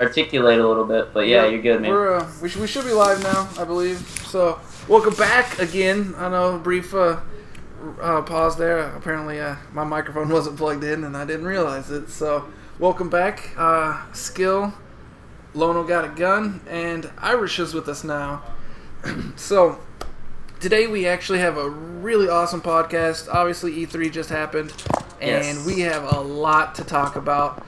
articulate a little bit, but yeah, you're good, man. We should be live now, I believe. So, welcome back again. I know, brief pause there. Apparently, my microphone wasn't plugged in, and I didn't realize it. So, welcome back. Skill, Lono got a gun, and Irish is with us now. So, today we actually have a really awesome podcast. Obviously, E3 just happened, and we have a lot to talk about.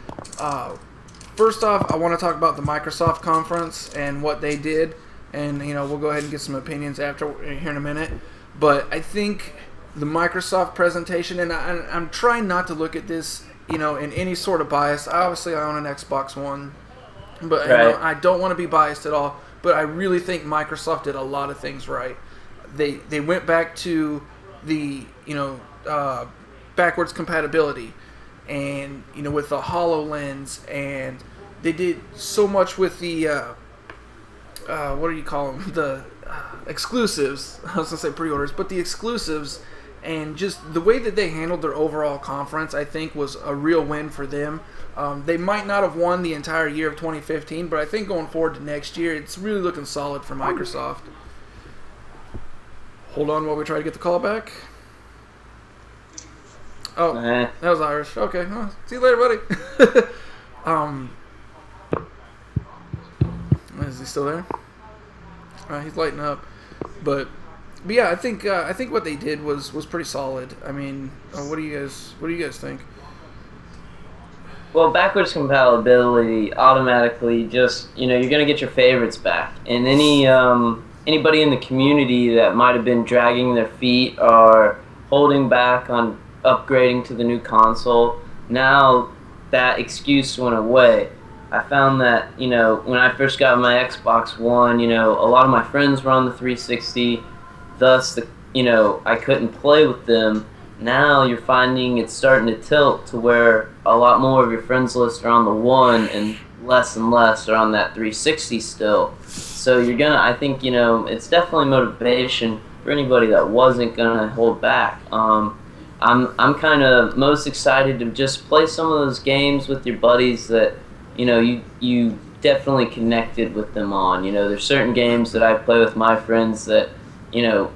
First off, I want to talk about the Microsoft conference and what they did, and we'll go ahead and get some opinions after here in a minute. But I think the Microsoft presentation, and I'm trying not to look at this, in any sort of bias. Obviously, I own an Xbox One, but I don't want to be biased at all. But I really think Microsoft did a lot of things right. They went back to the backwards compatibility, and with the HoloLens, and they did so much with the what do you call them, the exclusives. I was gonna say pre-orders, but the exclusives, and just the way that they handled their overall conference, I think was a real win for them. They might not have won the entire year of 2015, but I think going forward to next year, it's really looking solid for Microsoft. Hold on while we try to get the call back. Oh, that was Irish. Okay, well, see you later, buddy. Is he still there? He's lighting up, but yeah, I think what they did was pretty solid. I mean, what do you guys think? Well, backwards compatibility automatically just you're gonna get your favorites back, and anybody in the community that might have been dragging their feet or holding back on upgrading to the new console, now that excuse went away. I found that, when I first got my Xbox One, a lot of my friends were on the 360, thus, I couldn't play with them. Now you're finding it's starting to tilt to where a lot more of your friends list are on the One and less are on that 360 still. So I think, it's definitely motivation for anybody that wasn't gonna hold back. I'm kind of most excited to just play some of those games with your buddies that you definitely connected with them on. There's certain games that I play with my friends that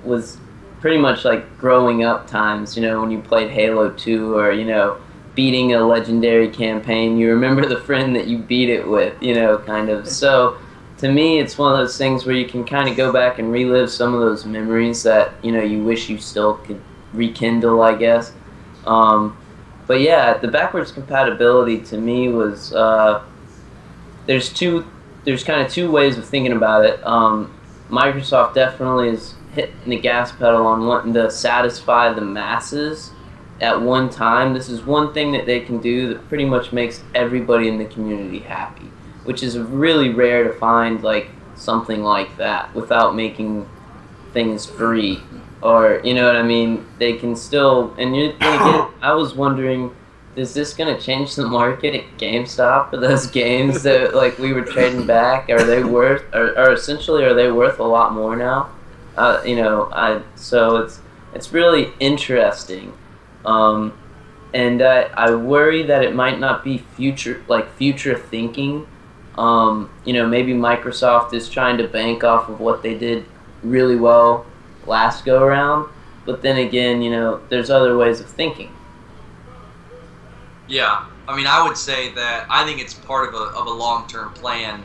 was pretty much like growing up times. When you played Halo 2 or beating a legendary campaign, you remember the friend that you beat it with. Kind of. So to me, it's one of those things where you can kind of go back and relive some of those memories that you wish you still could rekindle, I guess. But yeah, the backwards compatibility to me was there's kind of two ways of thinking about it. Microsoft definitely is hitting the gas pedal on wanting to satisfy the masses at one time. This is one thing that they can do that pretty much makes everybody in the community happy, which is really rare to find, like something like that without making things free. Or, what I mean? They can still, and again, I was wondering, is this going to change the market at GameStop for those games that, like, we were trading back? Are they worth, or essentially, are they worth a lot more now? So it's really interesting. And I worry that it might not be future thinking. Maybe Microsoft is trying to bank off of what they did really well last go around, but then again, there's other ways of thinking. Yeah, I mean, I would say that I think it's part of a long-term plan.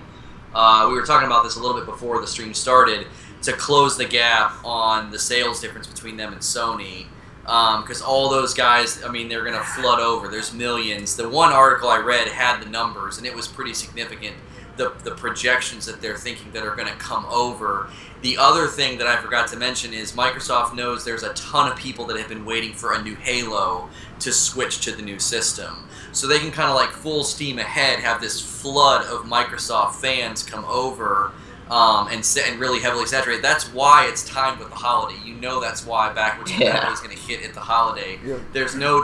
We were talking about this a little bit before the stream started, to close the gap on the sales difference between them and Sony, because all those guys, I mean, they're going to flood over. There's millions. The one article I read had the numbers, and it was pretty significant, the projections that they're thinking that are going to come over. The other thing that I forgot to mention is Microsoft knows there's a ton of people that have been waiting for a new Halo to switch to the new system. So they can kind of like full steam ahead have this flood of Microsoft fans come over and really heavily saturate. That's why it's timed with the holiday. That's why backwards compatibility is going to hit at the holiday. Yeah. There's no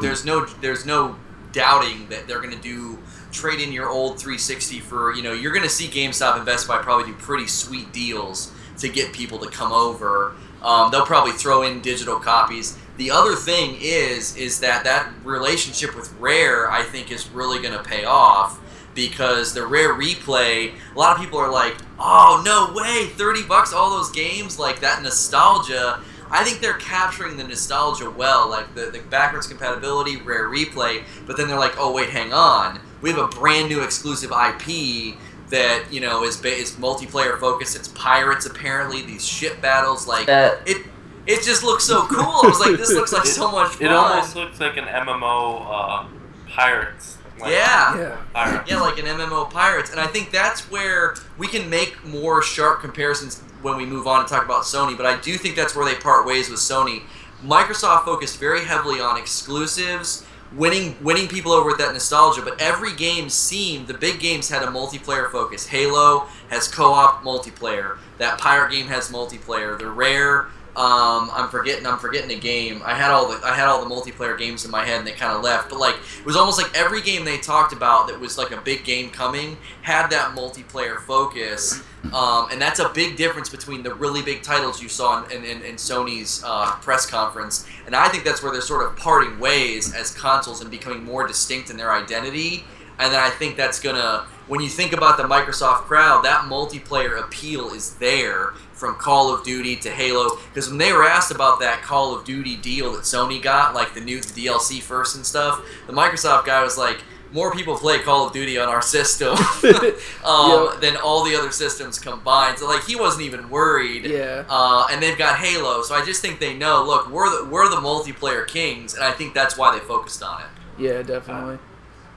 doubting that they're going to do trade in your old 360 for, you're going to see GameStop and Best Buy probably do pretty sweet deals to get people to come over. They'll probably throw in digital copies. The other thing is that relationship with Rare, I think, is really going to pay off, because the Rare Replay, a lot of people are like, oh, no way, $30, all those games, like that nostalgia. I think they're capturing the nostalgia well, like the backwards compatibility, Rare Replay, but then they're like, oh, wait, hang on. We have a brand new exclusive IP that, you know, is multiplayer focused. It's pirates, apparently, these ship battles, like, it just looks so cool. I was like, this looks like so much fun. It almost looks like an MMO Pirates. Like, yeah, Pirates. yeah, like an MMO Pirates. And I think that's where we can make more sharp comparisons when we move on and talk about Sony, but I do think that's where they part ways with Sony. Microsoft focused very heavily on exclusives, winning people over with that nostalgia, but every game seemed, the big games had a multiplayer focus. Halo has co-op multiplayer. That Pirate game has multiplayer. The Rare, I'm forgetting a game. I had all the multiplayer games in my head and they kind of left, but like it was almost like every game they talked about that was like a big game coming had that multiplayer focus. And that's a big difference between the really big titles you saw in Sony's press conference. And I think that's where they're sort of parting ways as consoles and becoming more distinct in their identity. And then I think that's going to, when you think about the Microsoft crowd, that multiplayer appeal is there from Call of Duty to Halo. Because when they were asked about that Call of Duty deal that Sony got, like the DLC first and stuff, the Microsoft guy was like, more people play Call of Duty on our system than all the other systems combined. So like he wasn't even worried. Yeah. And they've got Halo, so I just think they know. Look, we're the multiplayer kings, and I think that's why they focused on it. Yeah, definitely.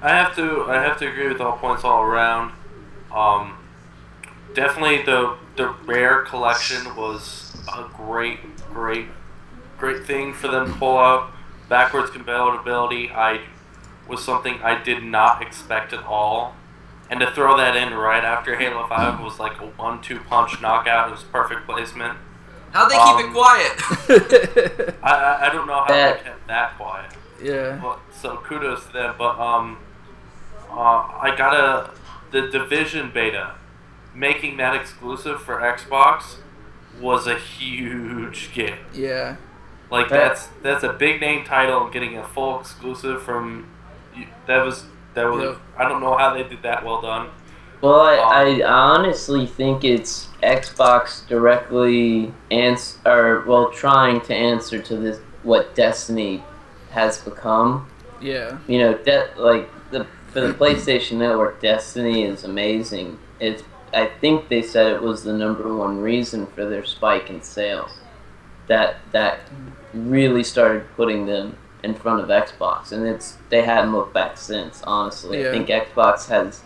I have to agree with all points all around. Definitely the Rare collection was a great thing for them to pull out. Backwards compatibility, was something I did not expect at all. And to throw that in right after Halo 5 was like a 1-2 punch knockout. It was perfect placement. How'd they keep it quiet? I don't know how they kept that quiet. Yeah. But, so kudos to them. But I got the Division beta. Making that exclusive for Xbox was a huge get. Yeah. Like that's a big name title and getting a full exclusive from that was Yep. I don't know how they did that well done. Well, I honestly think it's Xbox directly trying to answer to this what Destiny has become. Yeah. You know, for the PlayStation Network, Destiny is amazing. I think they said it was the #1 reason for their spike in sales. That really started putting them in front of Xbox, and they hadn't looked back since. Honestly, Yeah. I think Xbox has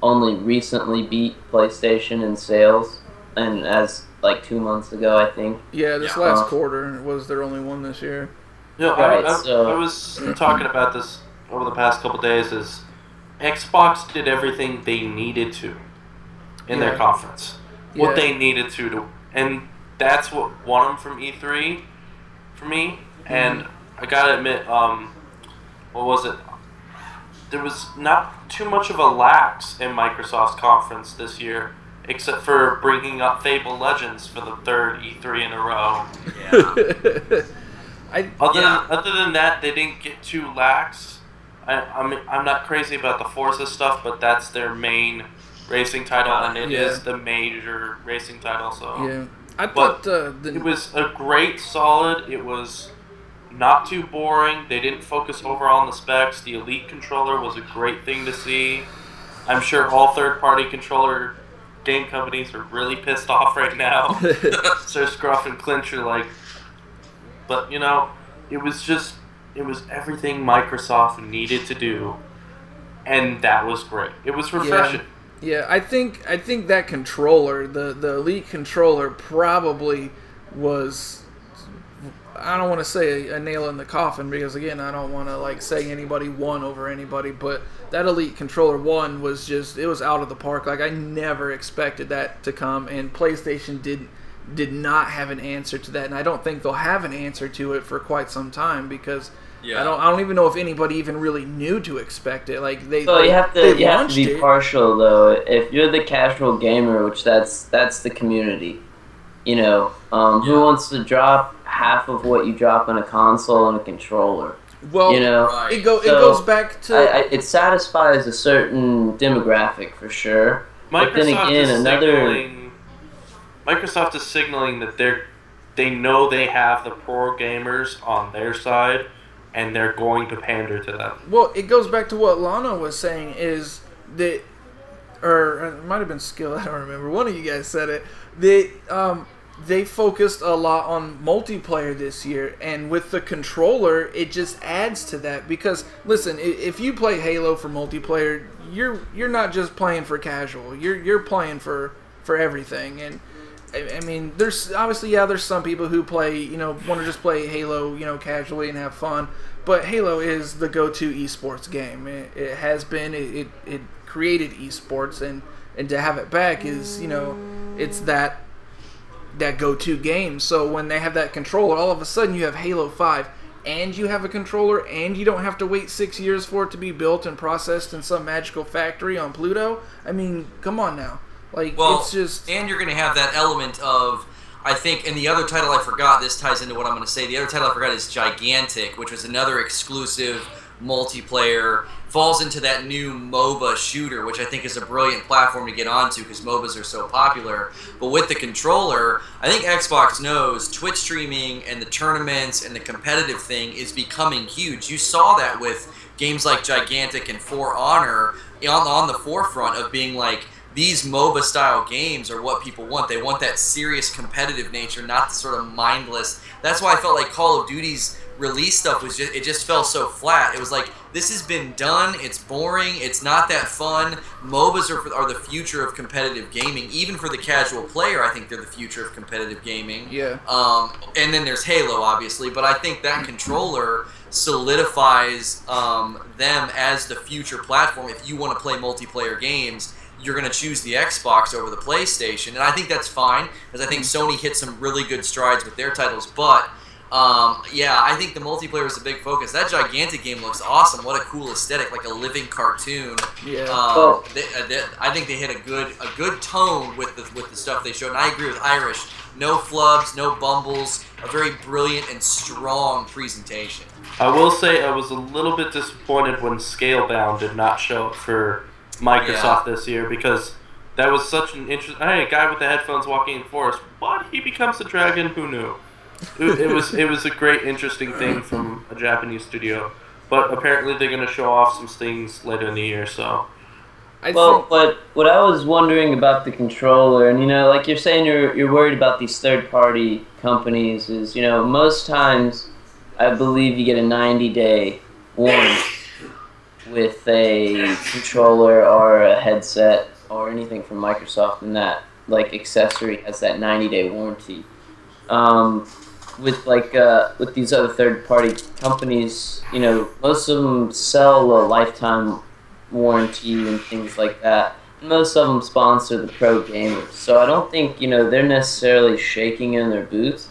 only recently beat PlayStation in sales, and as like 2 months ago, I think. Yeah, this last quarter was their only one this year. Yeah, Right, I was talking about this over the past couple days. Is Xbox did everything they needed to in their conference, what they needed to, and that's what won them from E3 for me. And I gotta admit, what was it? There was not too much of a lax in Microsoft's conference this year, except for bringing up Fable Legends for the 3rd E3 in a row. Yeah. Other than that, they didn't get too lax. I'm not crazy about the Forza stuff, but that's their main racing title, and it is the major racing title. So yeah, I thought it was a great solid. It was not too boring. They didn't focus overall on the specs. The Elite controller was a great thing to see. I'm sure all third-party controller game companies are really pissed off right now. So Scruff and Clinch are like, but you know, it was everything Microsoft needed to do, and that was great. It was refreshing. Yeah, I think that controller, the Elite controller, probably was. I don't want to say a nail in the coffin because again, I don't want to like say anybody won over anybody, but that Elite controller one was it was out of the park. Like I never expected that to come, and PlayStation did not have an answer to that, and I don't think they'll have an answer to it for quite some time because I don't even know if anybody even really knew to expect it. Like you have to be partial though. If you're the casual gamer, which that's the community, you know, who wants to drop half of what you drop on a console and a controller? Well, you know, Right. it goes back to it satisfies a certain demographic for sure. But then again, Microsoft is signaling that they know they have the pro gamers on their side, and they're going to pander to them. well, it goes back to what Lana was saying is that, or it might have been Skill, I don't remember. One of you guys said it. They focused a lot on multiplayer this year, and with the controller, it just adds to that. Because listen, if you play Halo for multiplayer, you're not just playing for casual. You're playing for everything. And I mean, there's obviously there's some people who play want to just play Halo casually and have fun. But Halo is the go-to esports game. It has been. It created esports, and to have it back is it's that go-to game. So when they have that controller, all of a sudden you have Halo 5 and you have a controller, and you don't have to wait 6 years for it to be built and processed in some magical factory on Pluto. I mean, come on now. Like, it's just... And you're going to have that element of, I think, and the other title I forgot, this ties into what I'm going to say, the other title I forgot is Gigantic, which was another exclusive multiplayer, falls into that new MOBA shooter, which I think is a brilliant platform to get onto because MOBAs are so popular. But with the controller, I think Xbox knows Twitch streaming and the tournaments and the competitive thing is becoming huge. You saw that with games like Gigantic and For Honor on the forefront of being like, these MOBA style games are what people want. They want that serious competitive nature, not the sort of mindless. That's why I felt like Call of Duty's release stuff was it just fell so flat. It was like, this has been done, it's boring, it's not that fun. MOBAs are the future of competitive gaming. Even for the casual player, I think they're the future of competitive gaming. Yeah. And then there's Halo, obviously, but I think that controller solidifies them as the future platform. If you want to play multiplayer games, you're going to choose the Xbox over the PlayStation, and I think that's fine, because I think Sony hit some really good strides with their titles, but I think the multiplayer is a big focus. That Gigantic game looks awesome. What a cool aesthetic, like a living cartoon. Yeah. I think they hit a good tone with the stuff they showed, and I agree with Irish. No flubs, no bumbles, a very brilliant and strong presentation. I will say I was a little bit disappointed when Scalebound did not show up for Microsoft this year, because that was such an interesting... Hey, a guy with the headphones walking in the forest. What? He becomes a dragon? Who knew? It was a great, interesting thing from a Japanese studio. But apparently they're going to show off some things later in the year, so... But what I was wondering about the controller, and like you're saying you're worried about these third-party companies, is, most times I believe you get a 90-day warranty with a controller or a headset or anything from Microsoft, and that accessory has that 90-day warranty. With these other third-party companies, most of them sell a lifetime warranty and things like that. Most of them sponsor the pro gamers, so I don't think they're necessarily shaking in their boots.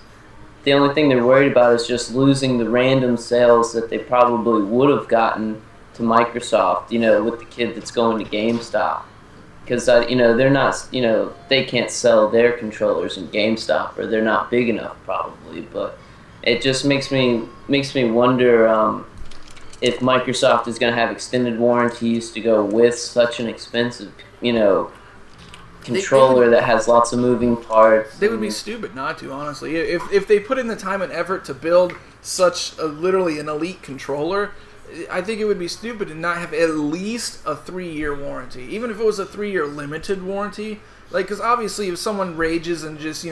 The only thing they're worried about is just losing the random sales that they probably would have gotten to Microsoft, with the kid that's going to GameStop, because they're not, they can't sell their controllers in GameStop, or they're not big enough probably. But it just makes me wonder if Microsoft is going to have extended warranties to go with such an expensive, controller that has lots of moving parts. They would be stupid not to, honestly. If they put in the time and effort to build such literally an elite controller, I think it would be stupid to not have at least a 3-year warranty, even if it was a 3-year limited warranty. Because obviously, if someone rages and just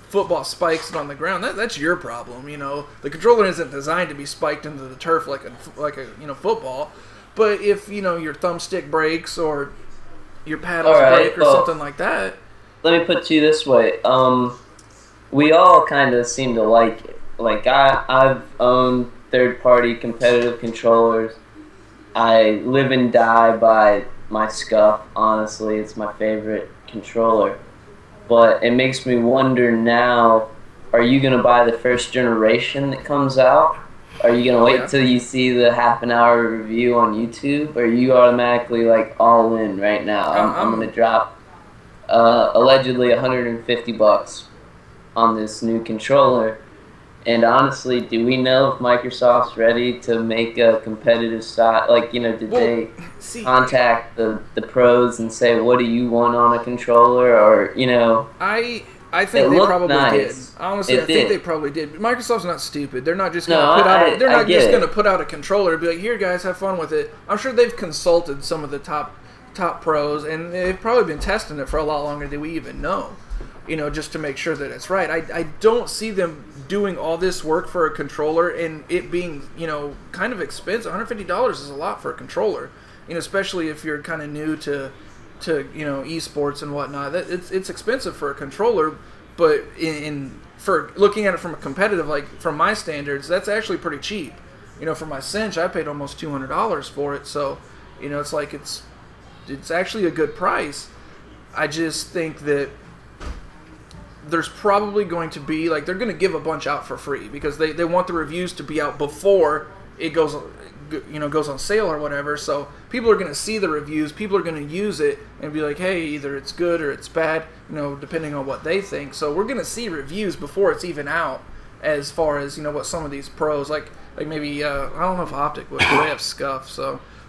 football spikes it on the ground, that's your problem. The controller isn't designed to be spiked into the turf like a football. But if your thumbstick breaks or your paddles break or something like that. Let me put it to you this way: we all kind of seem to like it. Like I've owned third-party competitive controllers. I live and die by my Scuff. Honestly, it's my favorite controller. But it makes me wonder now, are you going to buy the first generation that comes out? Are you going to wait till you see the half-an-hour review on YouTube? Or are you automatically all in right now? I'm going to drop allegedly $150 on this new controller. And honestly, do we know if Microsoft's ready to make a competitive side? Like, did they contact the pros and say, what do you want on a controller? Or, I think they probably nice. did. Honestly, I think they probably did. Microsoft's not stupid. They're not just going to put out a controller and be like, "Here, guys, have fun with it." I'm sure they've consulted some of the top pros, and they've probably been testing it for a lot longer than we even know. Just to make sure that it's right. I don't see them doing all this work for a controller and it being kind of expensive. $150 is a lot for a controller. Especially if you're kind of new to esports and whatnot. It's expensive for a controller, but for looking at it from a competitive, like from my standards, that's actually pretty cheap. For my Cinch, I paid almost $200 for it, so it's like it's actually a good price. I just think that there's probably going to be they're going to give a bunch out for free because they want the reviews to be out before it goes on sale or whatever. So people are going to see the reviews, people are going to use it and be like, hey, either it's good or it's bad, depending on what they think. So we're going to see reviews before it's even out, as far as what some of these pros like maybe I don't know if Optic would, they have scuff.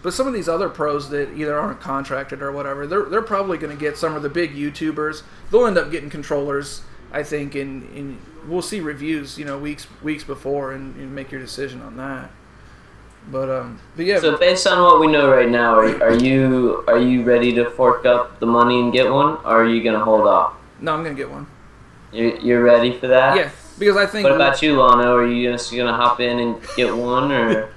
But some of these other pros that either aren't contracted or whatever, they're probably going to get some of the big YouTubers. They'll end up getting controllers, I think, and we'll see reviews weeks before and make your decision on that. But yeah. So based on what we know right now, are you ready to fork up the money and get one, or are you gonna hold off? No, I'm gonna get one. You're ready for that? Yeah, because I think. What about you, Lano? Are you just gonna hop in and get one, or?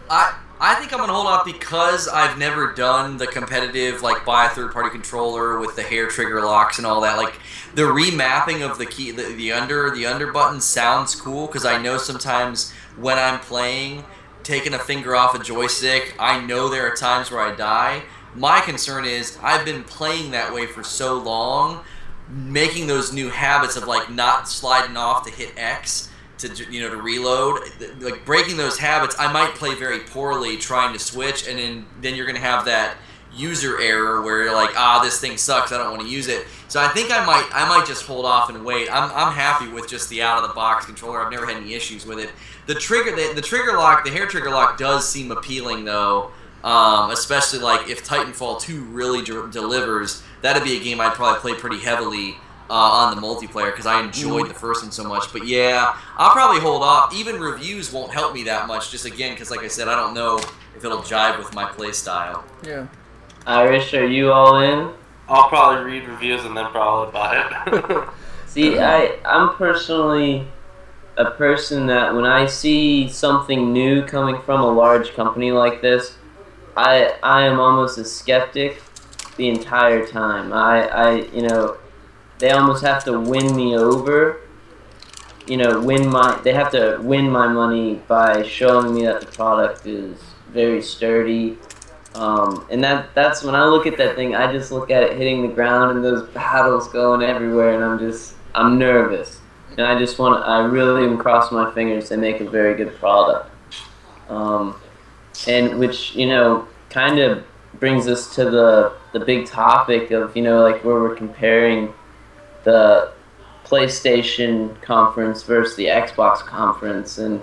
I think I'm gonna hold off because I've never done the competitive buy a third-party controller with the hair trigger locks and all that. The remapping of the key, the under button sounds cool because I know sometimes when I'm playing, taking a finger off a joystick, I know there are times where I die. My concern is I've been playing that way for so long, making those new habits of not sliding off to hit X to reload, breaking those habits. I might play very poorly trying to switch, and then you're gonna have that user error where you're like, this thing sucks, I don't want to use it. So I think I might just hold off and wait. I'm happy with just the out of the box controller. I've never had any issues with it. The trigger lock, the hair trigger lock does seem appealing though, especially if Titanfall 2 really delivers. That'd be a game I'd probably play pretty heavily on the multiplayer because I enjoyed the first one so much. But yeah, I'll probably hold off. Even reviews won't help me that much, just again because like I said, I don't know if it'll jive with my play style. Yeah. Irish, are you all in? I'll probably read reviews and then probably buy it. See, I'm personally a person that when I see something new coming from a large company like this, I am almost a skeptic the entire time. They almost have to win me over. They have to win my money by showing me that the product is very sturdy. And that's when I look at that thing, I just look at it hitting the ground and those battles going everywhere, and I'm nervous. And I really am crossing my fingers they make a very good product. And which, kind of brings us to the big topic of, where we're comparing the PlayStation conference versus the Xbox conference, and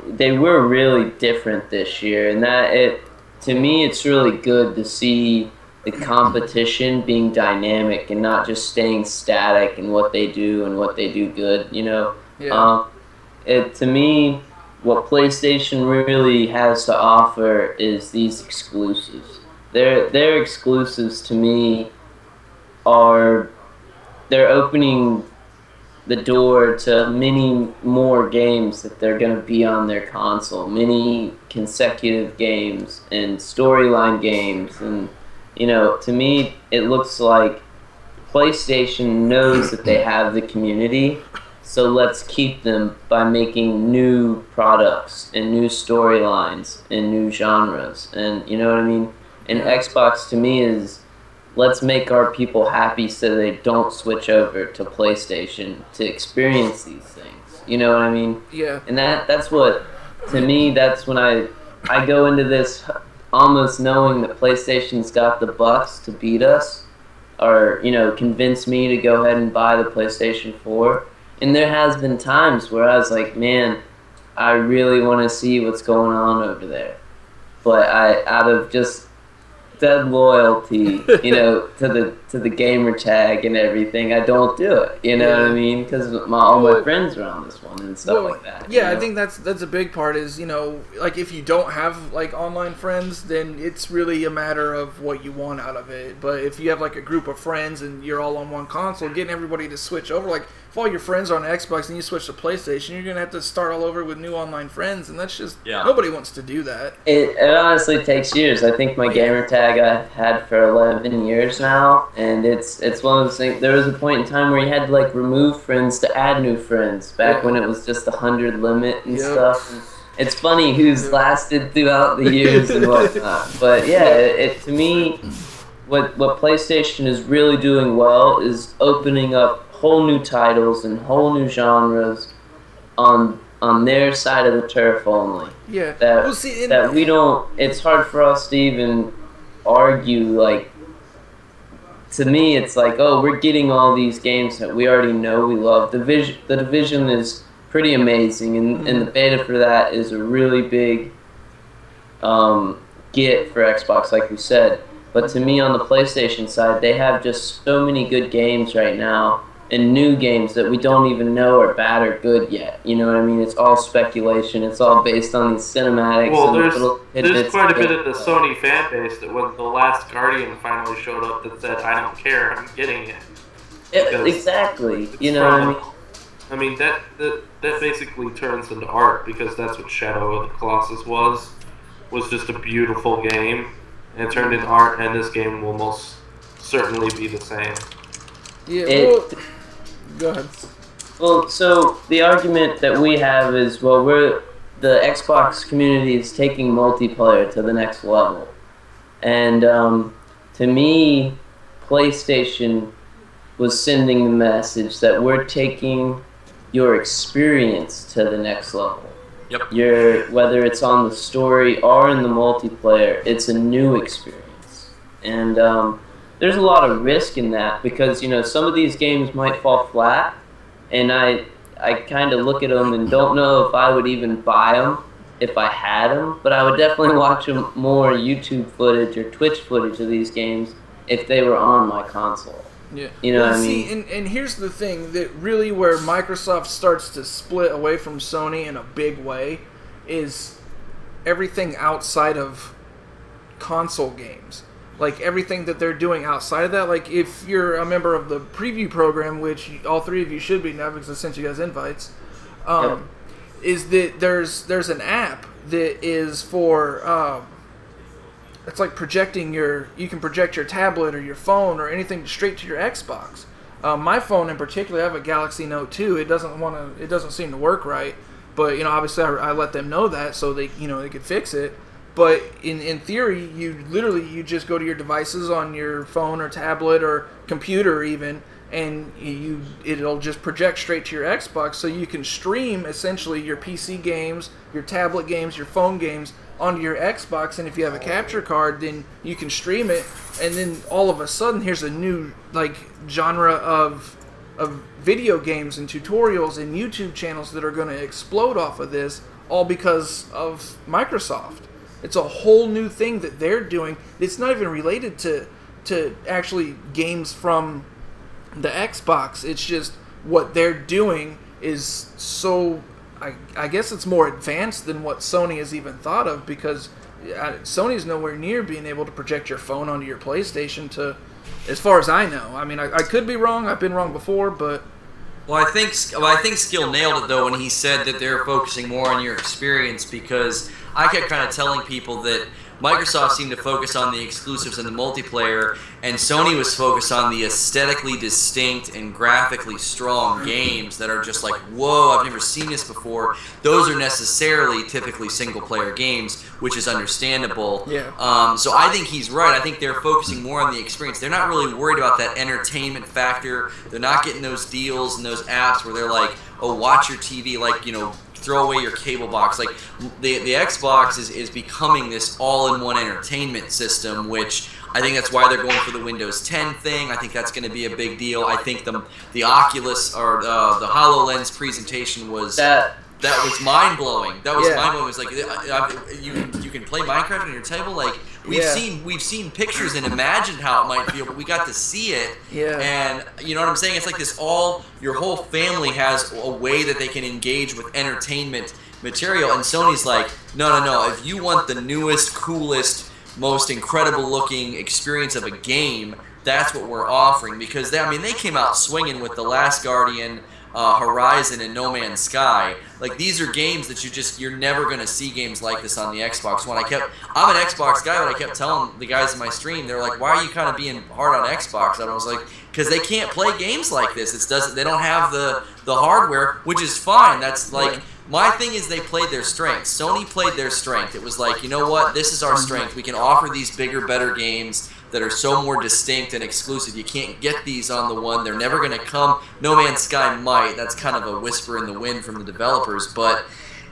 they were really different this year, and to me, it's really good to see the competition being dynamic and not just staying static in what they do and what they do good, Yeah. To me, what PlayStation really has to offer is these exclusives. Their exclusives to me they're opening the door to many more games that they're going to be on their console, many consecutive games and storyline games, and to me it looks like PlayStation knows that they have the community, so let's keep them by making new products and new storylines and new genres, and you know what I mean? And Xbox to me is, let's make our people happy so they don't switch over to PlayStation to experience these things. You know what I mean? Yeah. And that's what, to me, that's when I go into this almost knowing that PlayStation's got the bucks to beat us, or, convince me to go ahead and buy the PlayStation 4. And there has been times where I was like, man, I really want to see what's going on over there. But out of just dead loyalty, to the gamer tag and everything, I don't do it. You know what I mean? Because all my friends are on this one and stuff like that. Yeah, I think that's a big part. Is like if you don't have like online friends, then it's really a matter of what you want out of it. But if you have like a group of friends and you're all on one console, getting everybody to switch over, like if all your friends are on Xbox and you switch to PlayStation, you're gonna have to start all over with new online friends, and that's just nobody wants to do that. It honestly takes years. I think my gamer tag I've had for 11 years now, and it's one of those things. There was a point in time where you had to like remove friends to add new friends back when it was just the 100 limit and stuff. And it's funny who's lasted throughout the years and whatnot. But yeah, it to me, what PlayStation is really doing well is opening up whole new titles and whole new genres on their side of the turf only. Yeah. That we don't. It's hard for us to even argue. Like, to me, it's like, oh, we're getting all these games that we already know we love. The Division is pretty amazing, and the beta for that is a really big get for Xbox, like we said. But to me, on the PlayStation side, they have just so many good games right now, and new games that we don't even know are bad or good yet. You know what I mean? It's all speculation. It's all based on these cinematics. Well, and there's quite a bit of the Sony fan base that when The Last Guardian finally showed up that said, I don't care, I'm getting it. Exactly. You know what I mean? I mean, that basically turns into art, because that's what Shadow of the Colossus was just a beautiful game, and it turned into art, and this game will most certainly be the same. Yeah, go ahead. Well, so the argument that we have is, well, the Xbox community is taking multiplayer to the next level. And to me, PlayStation was sending the message that we're taking your experience to the next level. Yep. Whether it's on the story or in the multiplayer, it's a new experience. And there's a lot of risk in that, because some of these games might fall flat, and I kind of look at them and don't know if I would even buy them if I had them, but I would definitely watch more YouTube footage or Twitch footage of these games if they were on my console. Yeah. You know what I mean? And here's the thing, that really where Microsoft starts to split away from Sony in a big way is everything outside of console games. Like, everything that they're doing outside of that. Like, if you're a member of the preview program, which all three of you should be now because I sent you guys invites, is that there's an app that is for... it's like projecting you can project your tablet or your phone or anything straight to your Xbox. My phone in particular, I have a Galaxy Note 2. It doesn't seem to work right, but obviously I let them know that so they could fix it. But in theory, you just go to your devices on your phone or tablet or computer even, and it'll just project straight to your Xbox, so you can stream essentially your PC games, your tablet games, your phone games onto your Xbox. And if you have a capture card, then you can stream it, and then all of a sudden here's a new genre of video games and tutorials and YouTube channels that are going to explode off of this, all because of Microsoft. It's a whole new thing that they're doing. It's not even related to actually games from the Xbox. It's just what they're doing is so... I guess it's more advanced than what Sony has even thought of, because Sony's nowhere near being able to project your phone onto your PlayStation as far as I know. I mean, I could be wrong. I've been wrong before, but... Well, I think Skill nailed it, though, when he said that they're focusing more on your experience, because I kept kind of telling people that Microsoft seemed to focus on the exclusives and the multiplayer, and Sony was focused on the aesthetically distinct and graphically strong games that are just like, whoa, I've never seen this before. Those are necessarily typically single-player games, which is understandable. Yeah. So I think he's right. I think they're focusing more on the experience. They're not really worried about that entertainment factor. They're not getting those deals and those apps where they're like, oh, watch your TV, like, throw away your cable box. Like the Xbox is becoming this all-in-one entertainment system, which I think that's why they're going for the Windows 10 thing. I think that's going to be a big deal. I think the Oculus or the HoloLens presentation was that was mind blowing. That was mind blowing. It was like you can play Minecraft on your table. Like we've seen pictures and imagined how it might feel, but we got to see it. Yeah. And you know what I'm saying? It's like this your whole family has a way that they can engage with entertainment material, and Sony's like, no. If you want the newest, coolest, most incredible looking experience of a game, that's what we're offering. Because they came out swinging with The Last Guardian, Horizon, and No Man's Sky. Like these are games that you're never going to see games like this on the Xbox One. I'm an Xbox guy, but I kept telling the guys in my stream, they're like, why are you kind of being hard on Xbox? And I was like, because they can't play games like this. They don't have the hardware, which is fine. That's like, my thing is they played their strengths. Sony played their strength. It was like, you know what, this is our strength. We can offer these bigger, better games that are so more distinct and exclusive. You can't get these on the one. They're never going to come. No Man's Sky might. That's kind of a whisper in the wind from the developers, but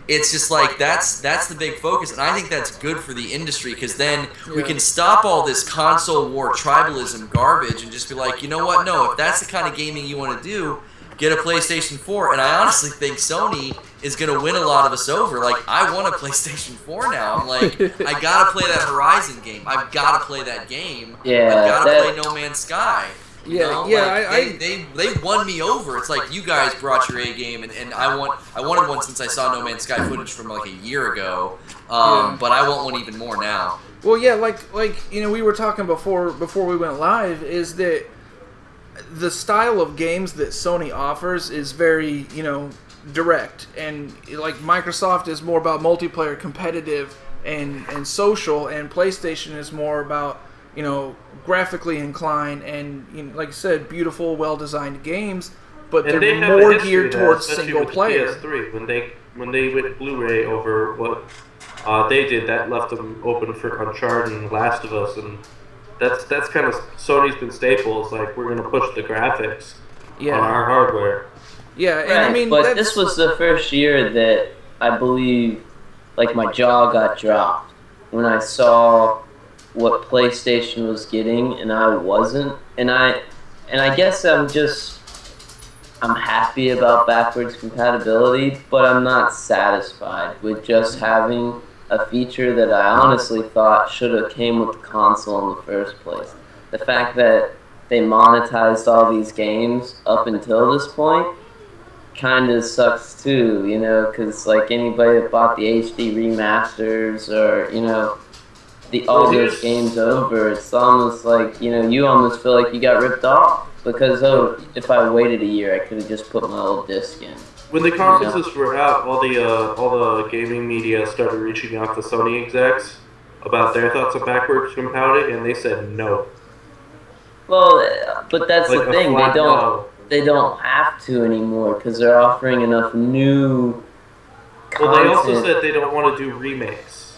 it's just like that's the big focus, and I think that's good for the industry, because then we can stop all this console war tribalism garbage and just be like, you know what, no, if that's the kind of gaming you want to do, get a PlayStation 4, and I honestly think Sony is going to win a lot of us over. Like, I want a PlayStation 4 now. I'm like, I got to play that Horizon game. I've got to play that game. Yeah, I've got to play No Man's Sky. You know? They won me over. It's like, you guys brought your A game, and I wanted one since I saw No Man's Sky footage from like a year ago, but I want one even more now. Well, yeah, like we were talking before we went live, is that the style of games that Sony offers is very, direct, and like Microsoft is more about multiplayer, competitive, and social, and PlayStation is more about graphically inclined and like I said, beautiful, well-designed games, but they're more geared towards single player. PS3 when they went Blu-ray over what they did, that left them open for Uncharted and Last of Us, and that's kind of Sony's been staples. Like, we're gonna push the graphics on our hardware. Yeah, and right, but this was the first year that I believe, like, my jaw got dropped when I saw what PlayStation was getting and I wasn't, and I guess I'm happy about backwards compatibility, but I'm not satisfied with just having a feature that I honestly thought should have came with the console in the first place. The fact that they monetized all these games up until this point kind of sucks too, because like anybody that bought the HD remasters or all those games over, it's almost like you almost feel like you got ripped off because if I waited a year, I could have just put my old disc in. When the conferences were out, all the gaming media started reaching out to Sony execs about their thoughts on backwards compatibility, and they said no. Well, but that's like the thing. They don't have to anymore because they're offering enough new content. Well, they also said they don't want to do remakes.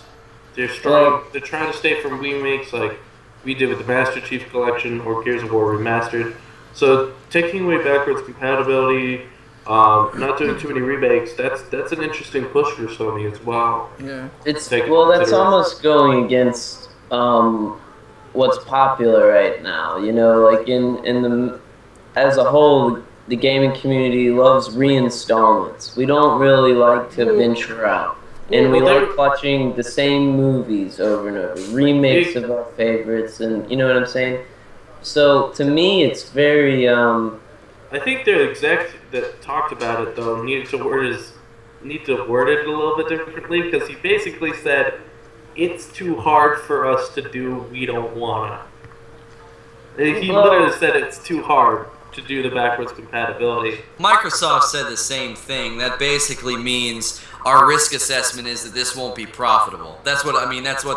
They're trying to stay from remakes like we did with the Master Chief Collection or Gears of War Remastered. So taking away backwards compatibility, not doing too many remakes, that's an interesting push for Sony as well. Yeah, that's almost going against what's popular right now. Like in the as a whole, the gaming community loves reinstallments. We don't really like to venture out. And we like watching the same movies over and over, remakes of our favorites, and you know what I'm saying? So, to me, it's very, I think the exec that talked about it, though, need to word it a little bit differently, because he basically said, it's too hard for us to do, we don't wanna. He literally said it's too hard to do the backwards compatibility. Microsoft said the same thing. That basically means our risk assessment is that this won't be profitable. That's what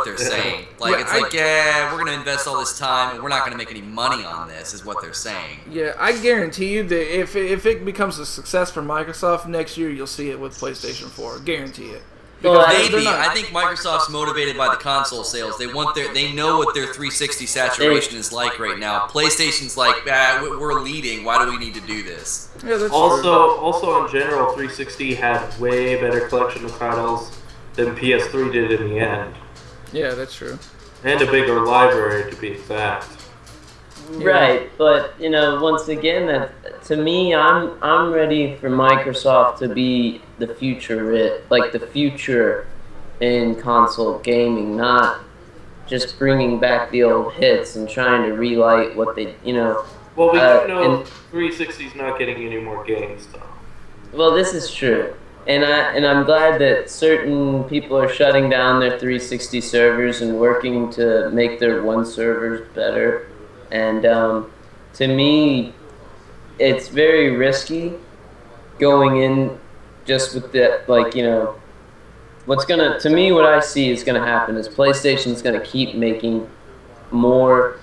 they're saying. Like, we're going to invest all this time and we're not going to make any money on this, is what they're saying. Yeah, I guarantee you that if it becomes a success for Microsoft, next year you'll see it with PlayStation 4. Guarantee it. Because Maybe. I think Microsoft's motivated by the console sales. They know what their 360 saturation is like right now. PlayStation's like, we're leading. Why do we need to do this? Yeah, that's also in general, 360 had way better collection of titles than PS3 did in the end. Yeah, that's true. And a bigger library, to be exact. Right, but once again, that to me, I'm ready for Microsoft to be the future, like the future in console gaming, not just bringing back the old hits and trying to relight what they, Well, we do know 360's not getting any more games, though. Well, this is true, and I'm glad that certain people are shutting down their 360 servers and working to make their one servers better. And to me, it's very risky going in just with that, what I see is gonna happen is PlayStation's gonna keep making more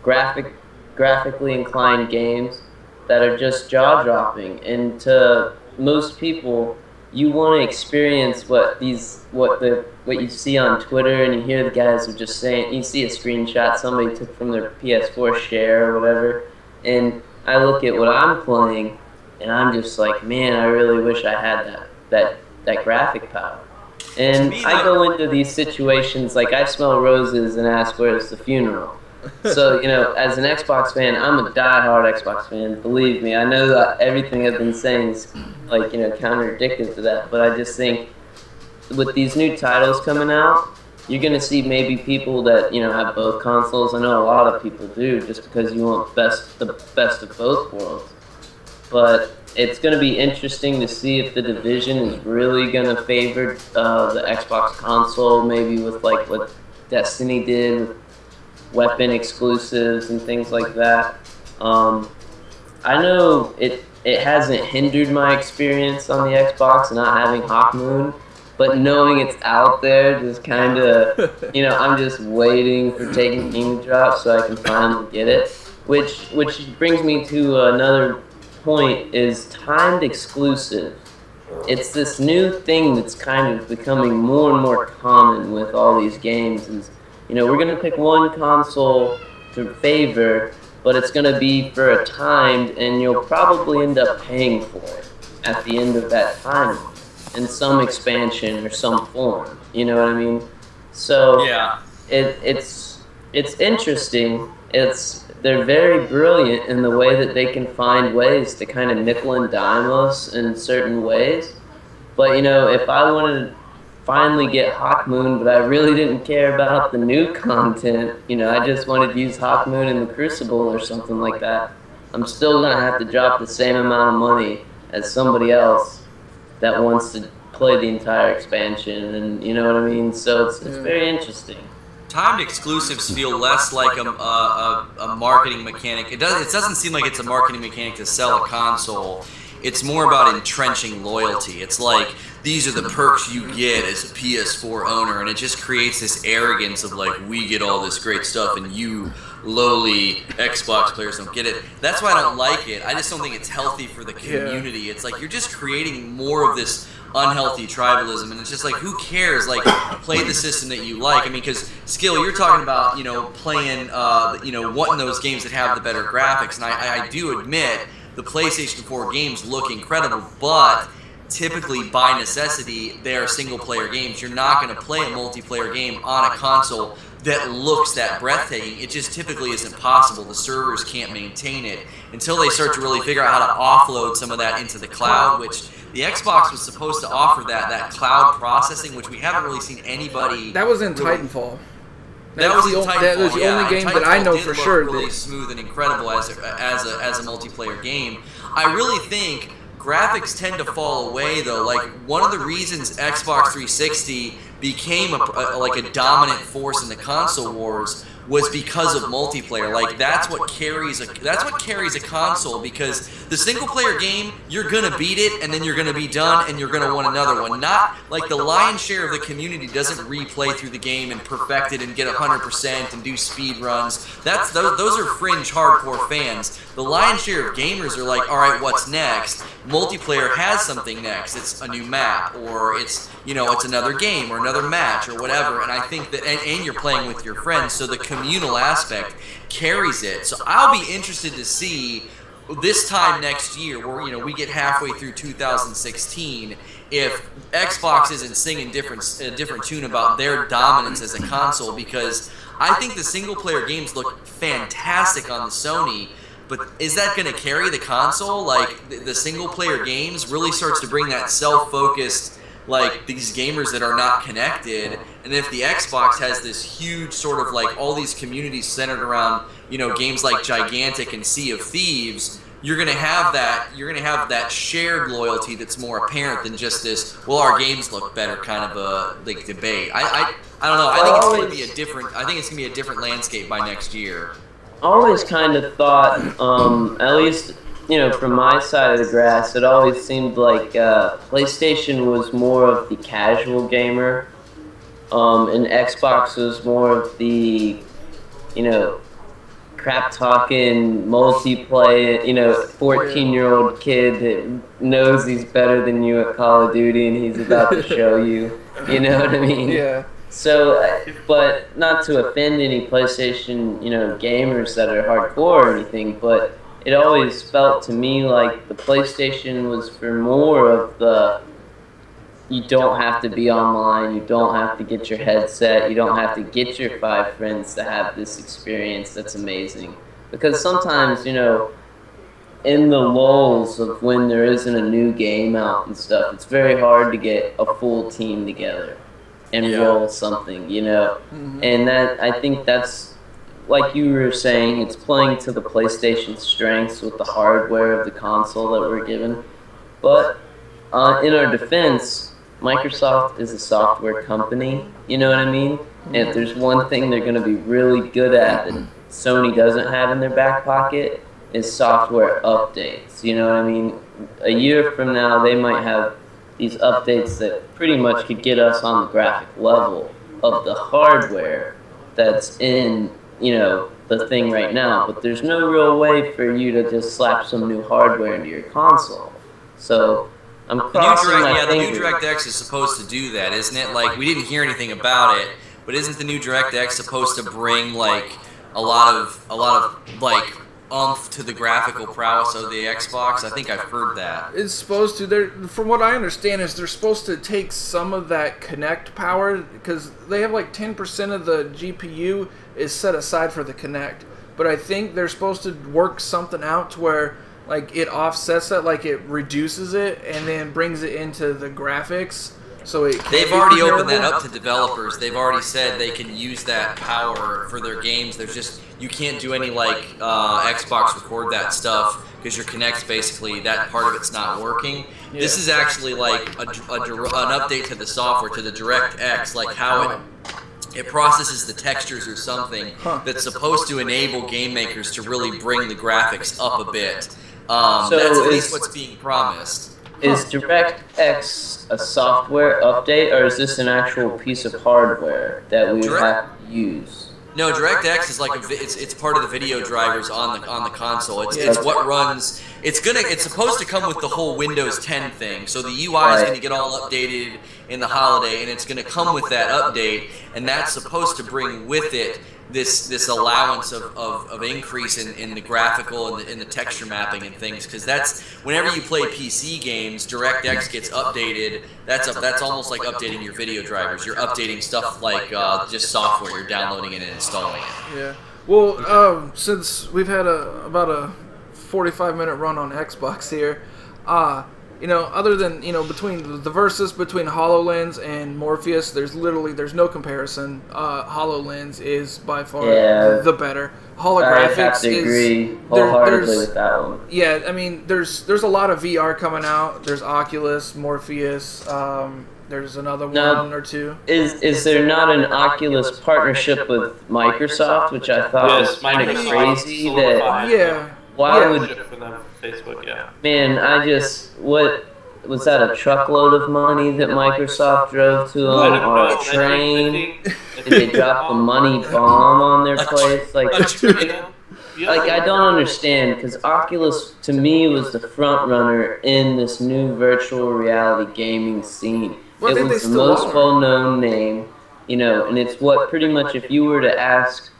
graphically inclined games that are just jaw-dropping. And to most people, you want to experience what you see on Twitter, and you hear the guys are just saying. You see a screenshot somebody took from their PS4 share or whatever, and I look at what I'm playing, and I'm just like, man, I really wish I had that graphic power. And I go into these situations like I smell roses and ask where's the funeral. So, as an Xbox fan, I'm a diehard Xbox fan. Believe me, I know that everything I've been saying is, counterdictive to that. But I just think with these new titles coming out, you're going to see maybe people that, have both consoles. I know a lot of people do, just because you want the best of both worlds. But it's going to be interesting to see if the Division is really going to favor the Xbox console, maybe with, what Destiny did with weapon exclusives and things like that. I know it hasn't hindered my experience on the Xbox not having Hawk Moon, but knowing it's out there just kind of, I'm just waiting for Taken King to drop so I can finally get it. Which brings me to another point, is timed exclusive. It's this new thing that's kind of becoming more and more common with all these games. Is we're going to pick one console to favor, but it's going to be for a time, and you'll probably end up paying for it at the end of that time in some expansion or some form. You know what I mean? So yeah, it's interesting. They're very brilliant in the way that they can find ways to kind of nickel and dime us in certain ways. But if I wanted to finally get Hawk Moon, but I really didn't care about the new content, I just wanted to use Hawk Moon in the Crucible or something like that, I'm still going to have to drop the same amount of money as somebody else that wants to play the entire expansion, and you know what I mean? So it's very interesting. Timed exclusives feel less like a marketing mechanic. It doesn't seem like it's a marketing mechanic to sell a console. It's more about entrenching loyalty. It's like, these are the perks you get as a PS4 owner, and it just creates this arrogance of we get all this great stuff and you lowly Xbox players don't get it. That's why I don't like it. I just don't think it's healthy for the community. It's like you're just creating more of this unhealthy tribalism, and it's just who cares? Play the system that you like. I mean, because Skill, you're talking about playing wanting those games that have the better graphics, and I do admit the PlayStation 4 games look incredible, but typically by necessity they are single-player games. You're not going to play a multiplayer game on a console that looks that breathtaking. It just typically isn't possible. The servers can't maintain it until they start to really figure out how to offload some of that into the cloud, which the Xbox was supposed to offer that cloud processing, which we haven't really seen anybody. That was in Titanfall. That was the only game that I know for sure. Really smooth and incredible as a multiplayer game. I really think graphics tend to fall away, though. One of the reasons Xbox 360 became a dominant force in the console wars was because of multiplayer. Like that's what carries a console, because the single player game, you're gonna beat it and then you're gonna be done and you're gonna want another one. Not like the lion's share of the community doesn't replay through the game and perfect it and get 100% and do speed runs. Those are fringe hardcore fans. The lion's share of gamers are like, all right, what's next? Multiplayer has something next. It's a new map, or it's another game or another match or whatever. And I think that and you're playing with your friends, so the communal aspect carries it. So I'll be interested to see this time next year, where we get halfway through 2016, if Xbox isn't singing a different tune about their dominance as a console, because I think the single player games look fantastic on the Sony. But is that going to carry the console? Like, the single-player games really starts to bring that self-focused, like, these gamers that are not connected. And if the Xbox has this huge sort of, like, all these communities centered around, games like Gigantic and Sea of Thieves, you're going to have that shared loyalty that's more apparent than just this, well, our games look better kind of a, like, debate. I don't know. I think it's going to be a different landscape by next year. Always kind of thought, at least, from my side of the grass, it always seemed like PlayStation was more of the casual gamer, and Xbox was more of the, crap-talking, multiplayer, 14-year-old kid that knows he's better than you at Call of Duty and he's about to show you, you know what I mean? Yeah. So, but not to offend any PlayStation, gamers that are hardcore or anything, but it always felt to me like the PlayStation was for more of the, you don't have to be online, you don't have to get your headset, you don't have to get your 5 friends to have this experience that's amazing. Because sometimes, in the lulls of when there isn't a new game out and stuff, it's very hard to get a full team together and roll something, and that, I think that's, like you were saying, it's playing to the PlayStation strengths with the hardware of the console that we're given. But in our defense, Microsoft is a software company, you know what I mean? And if there's one thing they're going to be really good at that Sony doesn't have in their back pocket, is software updates, you know what I mean? A year from now, they might have these updates that pretty much could get us on the graphic level of the hardware that's in, the thing right now. But there's no real way for you to just slap some new hardware into your console. So I'm crossing my fingers. The new DirectX is supposed to do that, isn't it? Like, we didn't hear anything about it, but isn't the new DirectX supposed to bring, like, a lot of like, to the graphical prowess of the Xbox? I think I've heard that. It's supposed to. From what I understand, is they're supposed to take some of that Kinect power, because they have like 10% of the GPU is set aside for the Kinect. But I think they're supposed to work something out to where, like, it offsets that, like it reduces it and then brings it into the graphics. So they've already opened that up to developers. They've already said they can use that power for their games. There's just, you can't do any like Xbox record that stuff because your Kinect's basically, that part of it's not working. Yeah. This is actually like an update to the software, to the DirectX, like how it processes the textures or something that's supposed to enable game makers to really bring the graphics up a bit. So that's at least what's being promised. Is DirectX a software update, or is this an actual piece of hardware that we would have to use? No, DirectX is like it's part of the video drivers on the console. It's what runs. It's supposed to come with the whole Windows 10 thing. So the UI is going to get all updated in the holiday, and it's going to come with that update, and that's supposed to bring with it this allowance of increase in the graphical and in the texture mapping and things, because that's, whenever you play PC games, DirectX gets updated. That's almost like updating your video drivers. You're updating stuff like just software. You're downloading it and installing it. Yeah. Well, since we've had about a 45-minute run on Xbox here, other than, between the versus between HoloLens and Morpheus, there's no comparison. HoloLens is by far the better. Holographics I have to agree wholeheartedly with that one. Yeah, I mean, there's a lot of VR coming out. There's Oculus, Morpheus. There's another Now, one or two. Is there not an Oculus partnership with Microsoft, which I thought was kind of crazy? That why would for them for Facebook? Yeah. man? What was that? A truckload of money that Microsoft drove to them, or a train? Did they drop the money bomb on their place? Like I don't understand, because Oculus to me was the front runner in this new virtual reality gaming scene. Well, it was the most well-known name, and it's what pretty much if you were to ask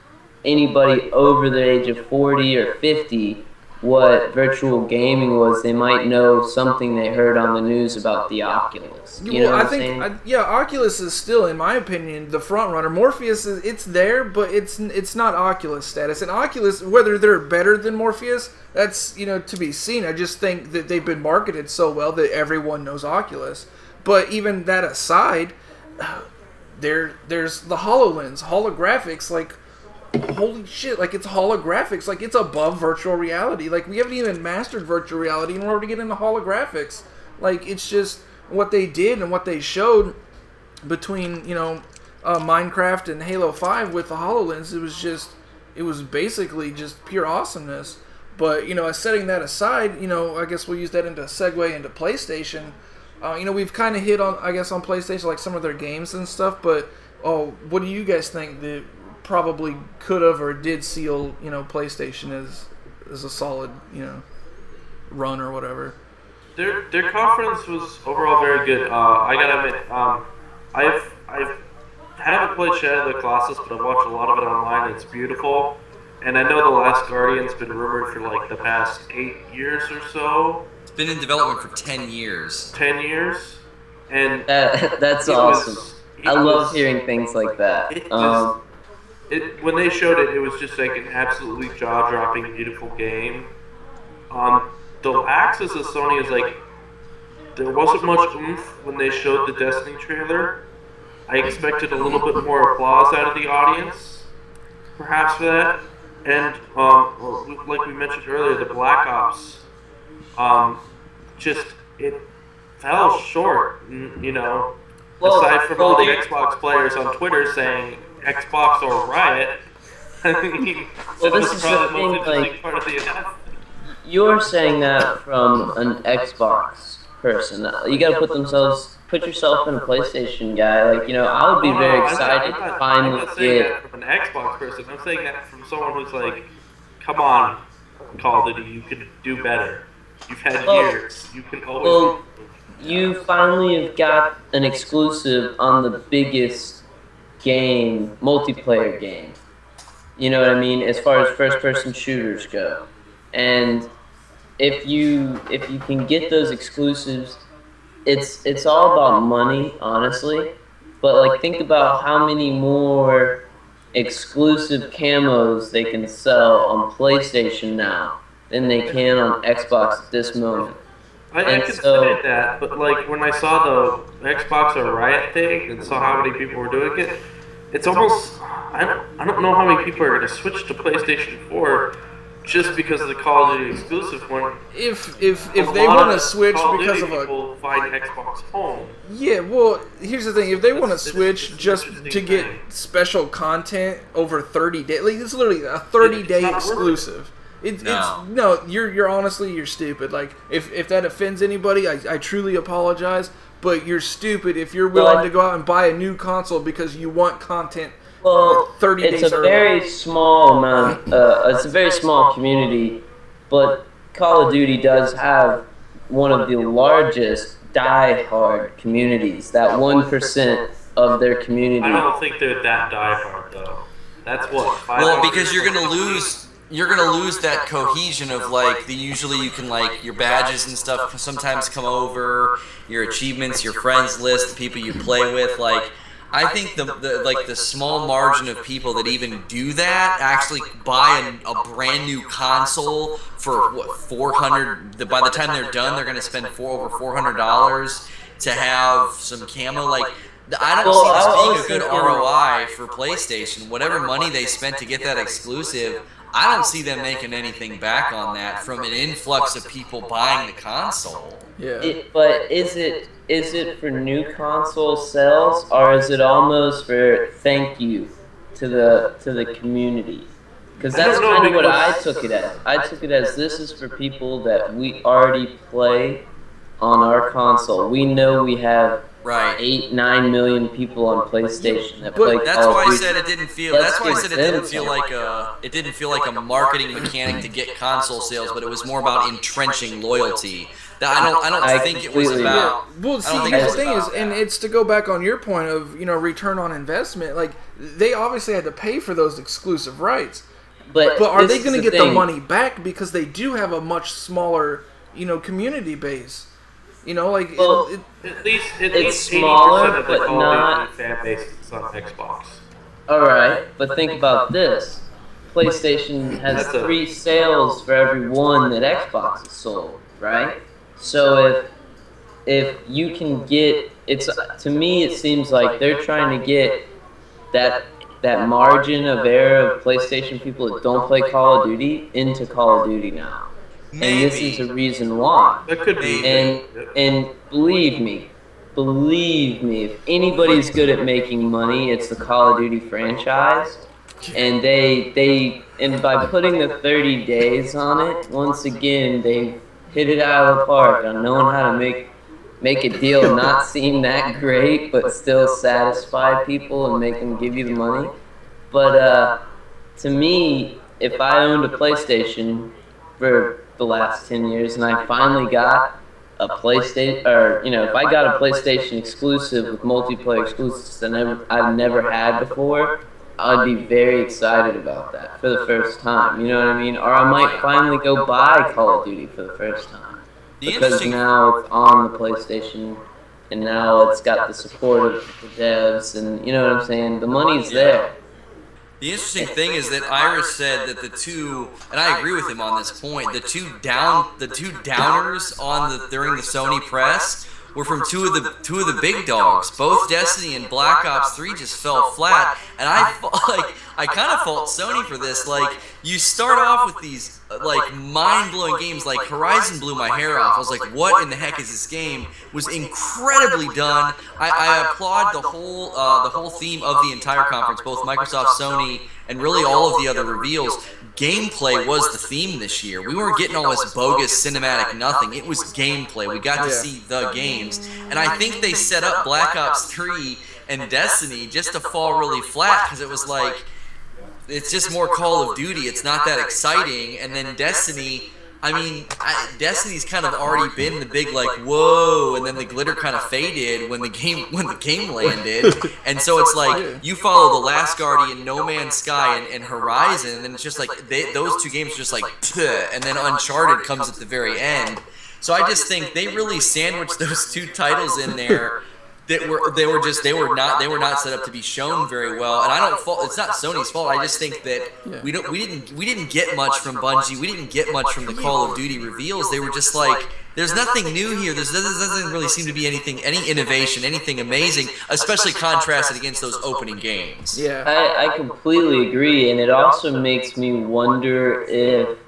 anybody over the age of 40 or 50 what virtual gaming was, they might know something they heard on the news about the Oculus. I think Oculus is still, in my opinion, the front runner. Morpheus it's there, but it's not Oculus status. And Oculus, whether they're better than Morpheus, that's to be seen. I just think that they've been marketed so well that everyone knows Oculus. But even that aside, there's the HoloLens, holographics, like. Holy shit, like it's holographics, like it's above virtual reality. Like we haven't even mastered virtual reality and we're already getting into holographics. Like it's just what they did and what they showed between, Minecraft and Halo 5 with the HoloLens. It was basically just pure awesomeness. But, setting that aside, I guess we'll use that into segue into PlayStation. We've kind of hit on, I guess, on PlayStation, like some of their games and stuff, but what do you guys think that probably could have or did seal, PlayStation as a solid, run or whatever? Their conference was overall very good. I gotta admit, I haven't played Shadow of the Colossus, but I've watched a lot of it online. It's beautiful, and I know The Last Guardian's been rumored for like the past 8 years or so. It's been in development for 10 years. 10 years, and that's awesome. I love hearing things like that. When they showed it, it was just like an absolutely jaw-dropping, beautiful game. The axis of Sony is like, there wasn't much oomph when they showed the Destiny trailer. I expected a little bit more applause out of the audience, perhaps for that. And like we mentioned earlier, the Black Ops, it fell short. Aside from all the Xbox players on Twitter saying Xbox or Riot. This is the thing, like, part of the announcement. You're saying that from an Xbox person. You gotta put yourself in a PlayStation guy. Like, I would be very excited to finally get. From an Xbox person, I'm saying that from someone who's like, come on, Call of Duty, you can do better. You've had years. You can always. You finally have got an exclusive on the biggest multiplayer game. You know what I mean? As far as first-person shooters go, and if you can get those exclusives, it's all about money, honestly. But like, think about how many more exclusive camos they can sell on PlayStation now than they can on Xbox at this moment. I considered that, but like when I saw the Xbox or Riot thing and saw how many people were doing it, it's almost, I don't know how many people are going to switch to PlayStation 4 just because of the Call of Duty exclusive one. If they want to switch because of people find Xbox home. Yeah, well, here's the thing: if they want to switch just to get special content over 30 days, like it's literally a 30-day exclusive. You're honestly, you're stupid. Like, if that offends anybody, I truly apologize, but you're stupid if you're willing to go out and buy a new console because you want content 30 days early. It's a very small amount, it's a very small community, but Call of Duty does have one of the largest die-hard communities, that 1% of their community. I don't think they're that die-hard, though. That's what? Well, because you're going to lose... You're gonna lose that cohesion of like usually you can like your badges and stuff sometimes come over, your achievements, your friends list, the people you play with. Like, I think the small margin of people that even do that actually buy a brand new console for what, $400. By the time they're done, they're gonna spend over $400 to have some camo. Like, I don't see this being a good ROI for PlayStation. Whatever money they spent to get that exclusive, I don't see them making anything back on that from an influx of people buying the console. Yeah. But is it for new console sales, or is it almost for thank you to the community? Because that's kind of what I took it as. I took it as this is for people that we already play on our console. We know we have 8-9 million people on PlayStation that play. That's why I said it didn't feel. That's why I said it didn't feel like a. It didn't feel like a marketing mechanic to get console sales, but it was more about entrenching loyalty. I don't think it was about. Yeah. Well, see, here's the thing is, and it's to go back on your point of return on investment. Like they obviously had to pay for those exclusive rights, but are they going to get the money back because they do have a much smaller community base? At least it's smaller, but not fan base is on Xbox. All right, but think about this: PlayStation has 3 sales for every 1 that Xbox has sold, right? So if you can get to me, it seems like they're trying to get that margin of error of PlayStation people that don't play Call of Duty into Call of Duty now. Maybe. And this is a reason why. That could be. And believe me, if anybody's good at making money, it's the Call of Duty franchise. And and by putting the 30 days on it, once again, they hit it out of the park on knowing how to make a deal not seem that great, but still satisfy people and make them give you the money. But to me, if I owned a PlayStation for the last 10 years and I finally got a PlayStation, or if I got a PlayStation exclusive with multiplayer exclusives that I've never had before, I'd be very excited about that for the first time. You know what I mean? Or I might finally go buy Call of Duty for the first time because now it's on the PlayStation and now it's got the support of the devs, and you know what I'm saying? The money's there. The interesting thing is that Iris said that the two, and I agree with him on this point, the two downers during the Sony press were from two of the big dogs. Both Destiny and Black Ops 3 just fell flat, and I kind of fault Sony for this. Like, you start off with these mind-blowing games. Like Horizon blew my hair off. I was like, what in the heck is this game? It was incredibly done. I applaud the whole theme of the entire conference, both Microsoft, Sony, and really all of the other reveals. Gameplay was the theme this year. We weren't getting all this bogus cinematic nothing. It was gameplay. We got to see the games. And I think they set up Black Ops 3 and Destiny just to fall really flat because it was like, it's just more Call of Duty. It's not that exciting. And then Destiny, Destiny's kind of already been the big whoa, and then the glitter kind of faded when the game landed. And so it's like you follow The Last Guardian, No Man's Sky, and Horizon, and then it's just like those two games are just like, and then Uncharted comes at the very end. So I just think they really sandwiched those two titles in there. They were not set up to be shown very well, and I don't fault. It's not Sony's fault. I just think that we didn't get much from Bungie. We didn't get much from the Call of Duty reveals. They were just like, there's nothing new here. There doesn't really seem to be any innovation, anything amazing, especially contrasted against those opening games. Yeah, I completely agree, and it also makes me wonder if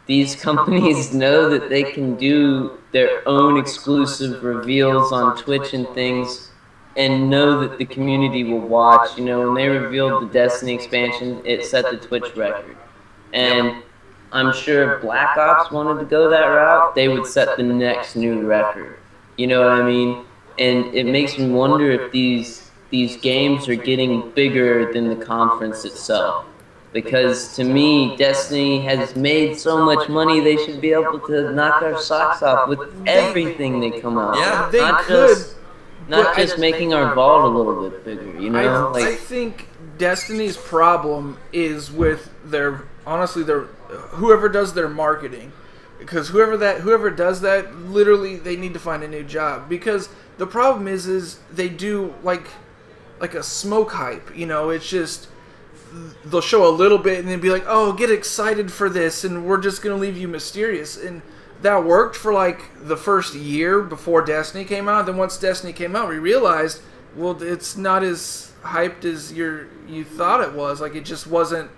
these companies know that they can do their own exclusive reveals on Twitch and things and know that the community will watch. When they revealed the Destiny expansion, it set the Twitch record. And I'm sure if Black Ops wanted to go that route, they would set the next new record. You know what I mean? And it makes me wonder if these games are getting bigger than the conference itself. Because to me, Destiny has made so much money, they should be able to knock our socks off with everything they come out with. Yeah, they could. Not just making our vault a little bit bigger, I think Destiny's problem is with whoever does their marketing. Because whoever does that, literally, they need to find a new job. Because the problem is they do like a smoke hype. It's just, they'll show a little bit and then be like, oh, get excited for this, and we're just going to leave you mysterious. And that worked for the first year before Destiny came out. Then once Destiny came out, we realized, well, it's not as hyped as you thought it was. It just wasn't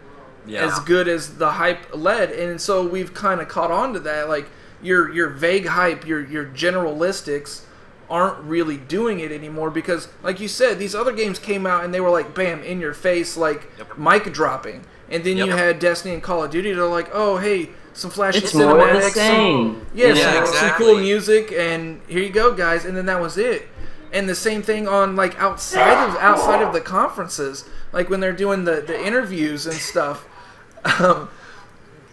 as good as the hype led, and so we've kind of caught on to that. Like your vague hype, your generalistics aren't really doing it anymore because, like you said, these other games came out and they were like, bam, in your face, like mic dropping, and then you had Destiny and Call of Duty. They're like, oh hey, some flashy it's cinematics, more the same. Some cool music, and here you go, guys, and then that was it. And the same thing on like outside of the conferences, like when they're doing the interviews and stuff.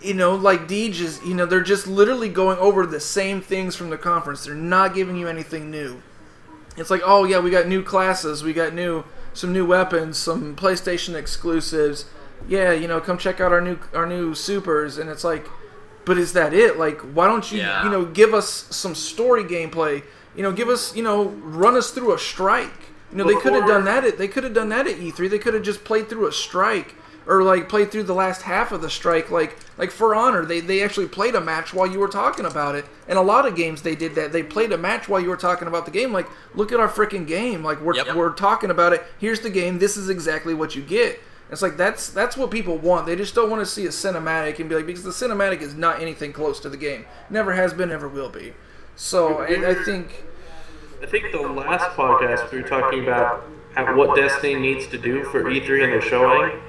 You know, like Deej is, you know, they're just literally going over the same things from the conference. They're not giving you anything new. It's like, oh yeah, we got new classes, we got some new weapons, some PlayStation exclusives. Yeah, you know, come check out our new supers, and it's like, but is that it? Like, why don't you, you know, give us some story gameplay? You know, give us, you know, run us through a strike. You know, they could have done that. They could have done that at E3. They could have just played through a strike, or like played through the last half of the strike. Like For Honor, they actually played a match while you were talking about it. And a lot of games they did that. They played a match while you were talking about the game. Like, look at our freaking game. Like we're talking about it. Here's the game. This is exactly what you get. It's like that's what people want. They just don't want to see a cinematic and be like, because the cinematic is not anything close to the game. Never has been, never will be. So I think the last podcast we were talking about what Destiny needs to do for E3 and they're showing.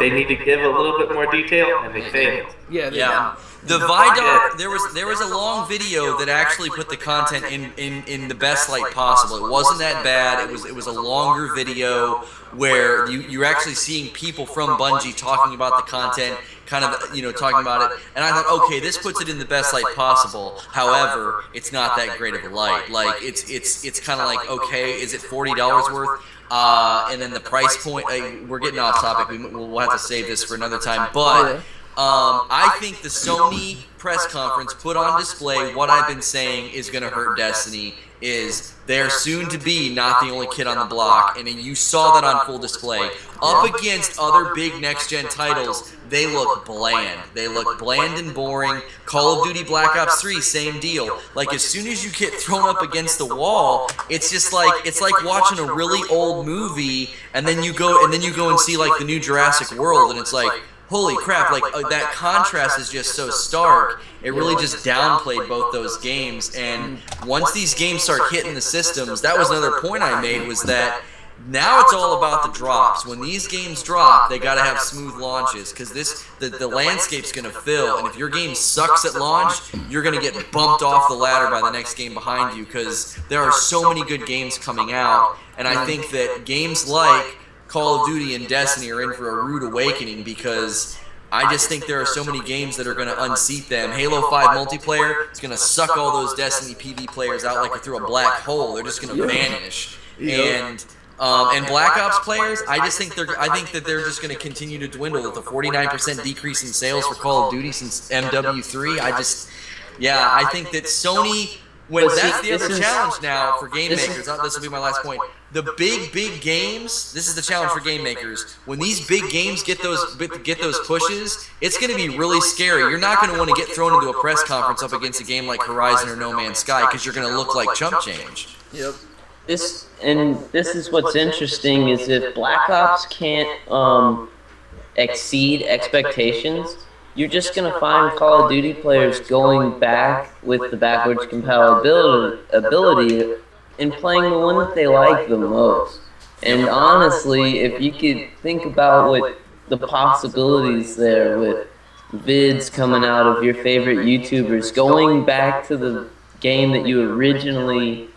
They need to give a little bit more detail, and they failed. Yeah. The Vidar, there was a long video that actually put the content in the best light possible. It wasn't that bad. It was a longer video where you're actually seeing people from Bungie talking about the content, kind of, you know, talking about it. And I thought, okay, this puts it in the best light possible. However, it's not that great of a light. Like it's kind of like, okay, is it $40 worth? And then the price point, we're getting off topic. We'll have to save this for another time. But I think the Sony press conference put on display what I've been saying is going to hurt Destiny. Is they're soon to be not the only kid on the block, and you saw that on full display. Up against other big next-gen titles, they look bland. They look bland and boring. Call of Duty Black Ops 3, same deal. Like, as soon as you get thrown up against the wall, it's just like, it's like watching a really old movie, and then you go and see like the new Jurassic World, and it's like, holy crap, like that contrast is just so stark. It really just downplayed both those games, and once these games start hitting the systems, that was another point I made, was that now it's all about the drops. When these games drop, they gotta have smooth launches, because the landscape's gonna fill, and if your game sucks at launch, you're gonna get bumped off the ladder by the next game behind you, because there are so many good games coming out, and I think that games like Call of Duty and Destiny are in for a rude awakening, because I just think there are so many games that are going to unseat them. Halo 5 multiplayer is going to suck all those Destiny PvP players out like through a black hole. They're just going to vanish. And Black Ops players, I think that they're just going to continue to dwindle. With the 49% decrease in sales for Call of Duty since MW3, I think that Sony. That's the other challenge now for game makers. This will be my last point. The big games. This is the challenge for game makers. When these big games get those pushes, it's going to be really scary. You're not going to want to get thrown into a press conference up against a game like Horizon or No Man's Sky, because you're going to look like chump change. Yep. This is what's interesting, is if Black Ops can't exceed expectations, you're just going to find Call of Duty players going back with the backwards compatibility and playing the one that they like the most. And honestly, if you could think about what the possibilities there with vids coming out of your favorite YouTubers, going back to the game that you originally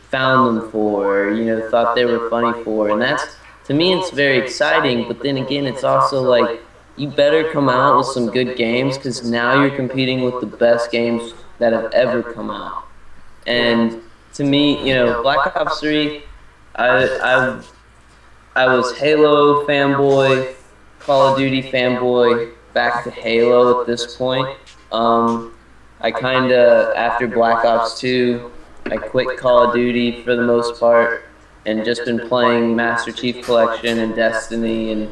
found them for, or, you know, thought they were funny for, and that's, to me, it's very exciting. But then again, it's also like, you better come out with some good games, because now you're competing with the best games that have ever come out. And to me, you know, Black Ops 3, I was Halo fanboy, Call of Duty fanboy, back to Halo at this point. I kind of, after Black Ops 2, I quit Call of Duty for the most part, and just been playing Master Chief Collection and Destiny, and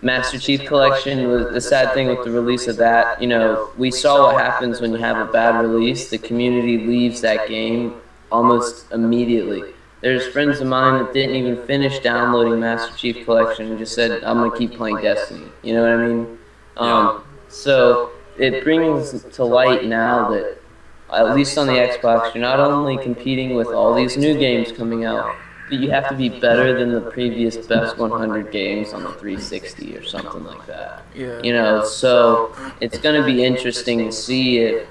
Master Chief Collection was the sad thing with the release of that. You know, we saw what happens when you have a bad release. The community leaves that game almost immediately. There's friends of mine that didn't even finish downloading Master Chief Collection and just said, I'm going to keep playing Destiny. You know what I mean? So it brings to light now that, at least on the Xbox, you're not only competing with all these new games coming out, but you have to be better than the previous best 100 games on the 360 or something like that. Yeah. You know, so it's going to be interesting to see if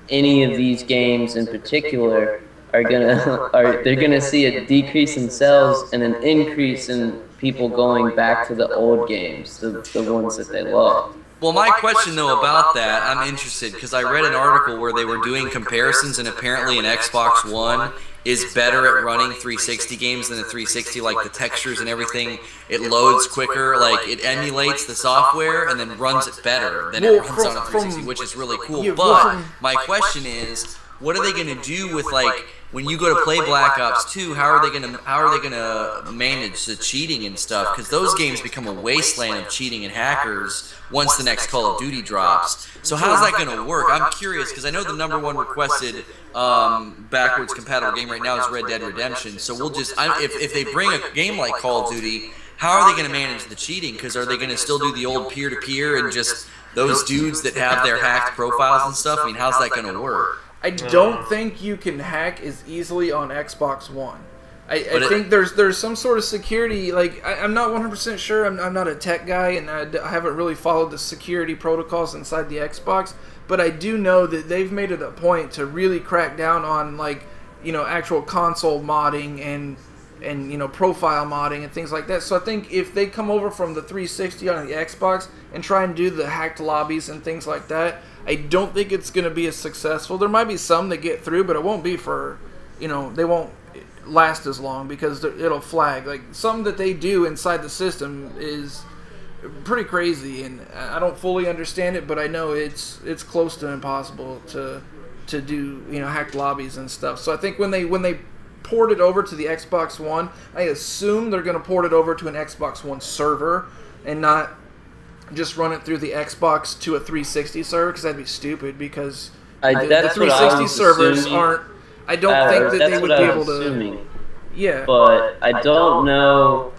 any of these games in particular they're gonna see a decrease in sales and an increase in people going back to the old games, the ones that they love. Well, my question, though, about that, I'm interested, because I read an article where they were doing comparisons, and apparently an Xbox One is better at running 360 games than the 360, like the textures and everything. It loads quicker, like it emulates the software, and then runs it better than it runs on a 360, which is really cool. But my question is, what are they going to do with, like, when you go to play Black Ops 2, how are they gonna manage the cheating and stuff? Because those games become a wasteland of cheating and hackers once the next Call of Duty drops. So how's that gonna work? I'm curious, because I know the #1 requested backwards compatible game right now is Red Dead Redemption. So we'll just if they bring a game like Call of Duty, how are they gonna manage the cheating? Because are they gonna still do the old peer-to-peer and just those dudes that have their hacked profiles and stuff? I mean, how's that gonna work? I don't think you can hack as easily on Xbox One. I think there's some sort of security. Like I'm not 100% sure. I'm not a tech guy, and I haven't really followed the security protocols inside the Xbox. But I do know that they've made it a point to really crack down on, like, you know, actual console modding and you know, profile modding and things like that. So I think if they come over from the 360 on the Xbox and try and do the hacked lobbies and things like that, I don't think it's going to be as successful. There might be some that get through, but it won't be for, you know, they won't last as long because it'll flag. Like, something that they do inside the system is pretty crazy, and I don't fully understand it, but I know it's close to impossible to do, you know, hacked lobbies and stuff. So I think when they port it over to the Xbox One, I assume they're going to port it over to an Xbox One server and not just run it through the Xbox to a 360 server, because that'd be stupid, because the 360 servers aren't, I don't think that they would be able to. Assuming. Yeah. But I don't know.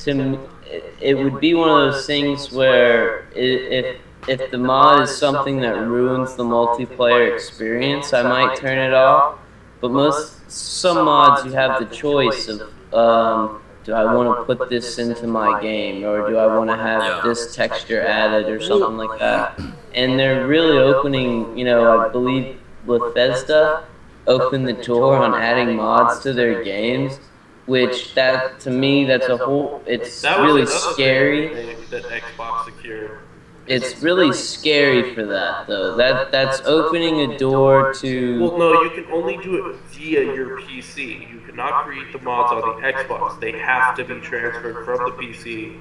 It would be one of those things where if the mod is something that ruins the multiplayer experience, I might turn it off. But some mods you have the choice of do I want to put this into my game, or do I want to have this texture added or something like that. And they're really opening, you know, I believe Bethesda opened the door on adding mods to their games, which to me, that's a whole, it's really scary. That Xbox secured. It's really scary for that, though. That's opening a door to... Well, no, you can only do it via your PC. You cannot create the mods on the Xbox. They have to be transferred from the PC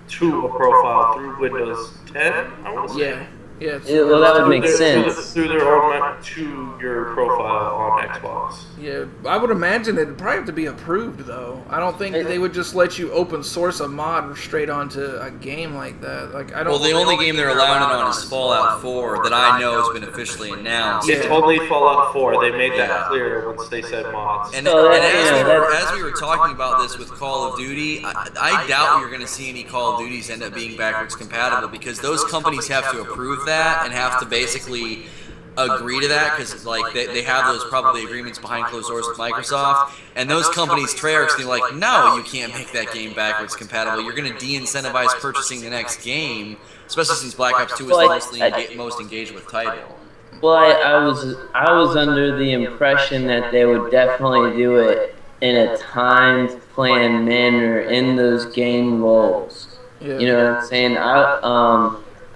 to a profile through Windows 10, I want to say. Yeah, well, that would make sense. Through their own map to your profile on Xbox. Yeah, I would imagine it'd probably have to be approved, though. I don't think they would just let you open source a mod straight onto a game like that. Like, I don't. Well, the only game they're allowing it on is Fallout 4 that I know has been officially announced. It's only Fallout 4. They made that clear once they said mods. And as we were talking about this with Call of Duty, I doubt you're going to see any Call of Duties end up being backwards compatible, because those companies have to approve that and have to basically agree to that, because like they have those probably agreements behind closed doors with Microsoft, and those companies, Treyarch, they're like, no, you can't make that game backwards compatible. You're going to de-incentivize purchasing the next game, especially since Black Ops 2 is the most engaged with title. Well, I was under the impression that they would definitely do it in a timed, planned manner in those game roles. Yeah. You know what I'm saying?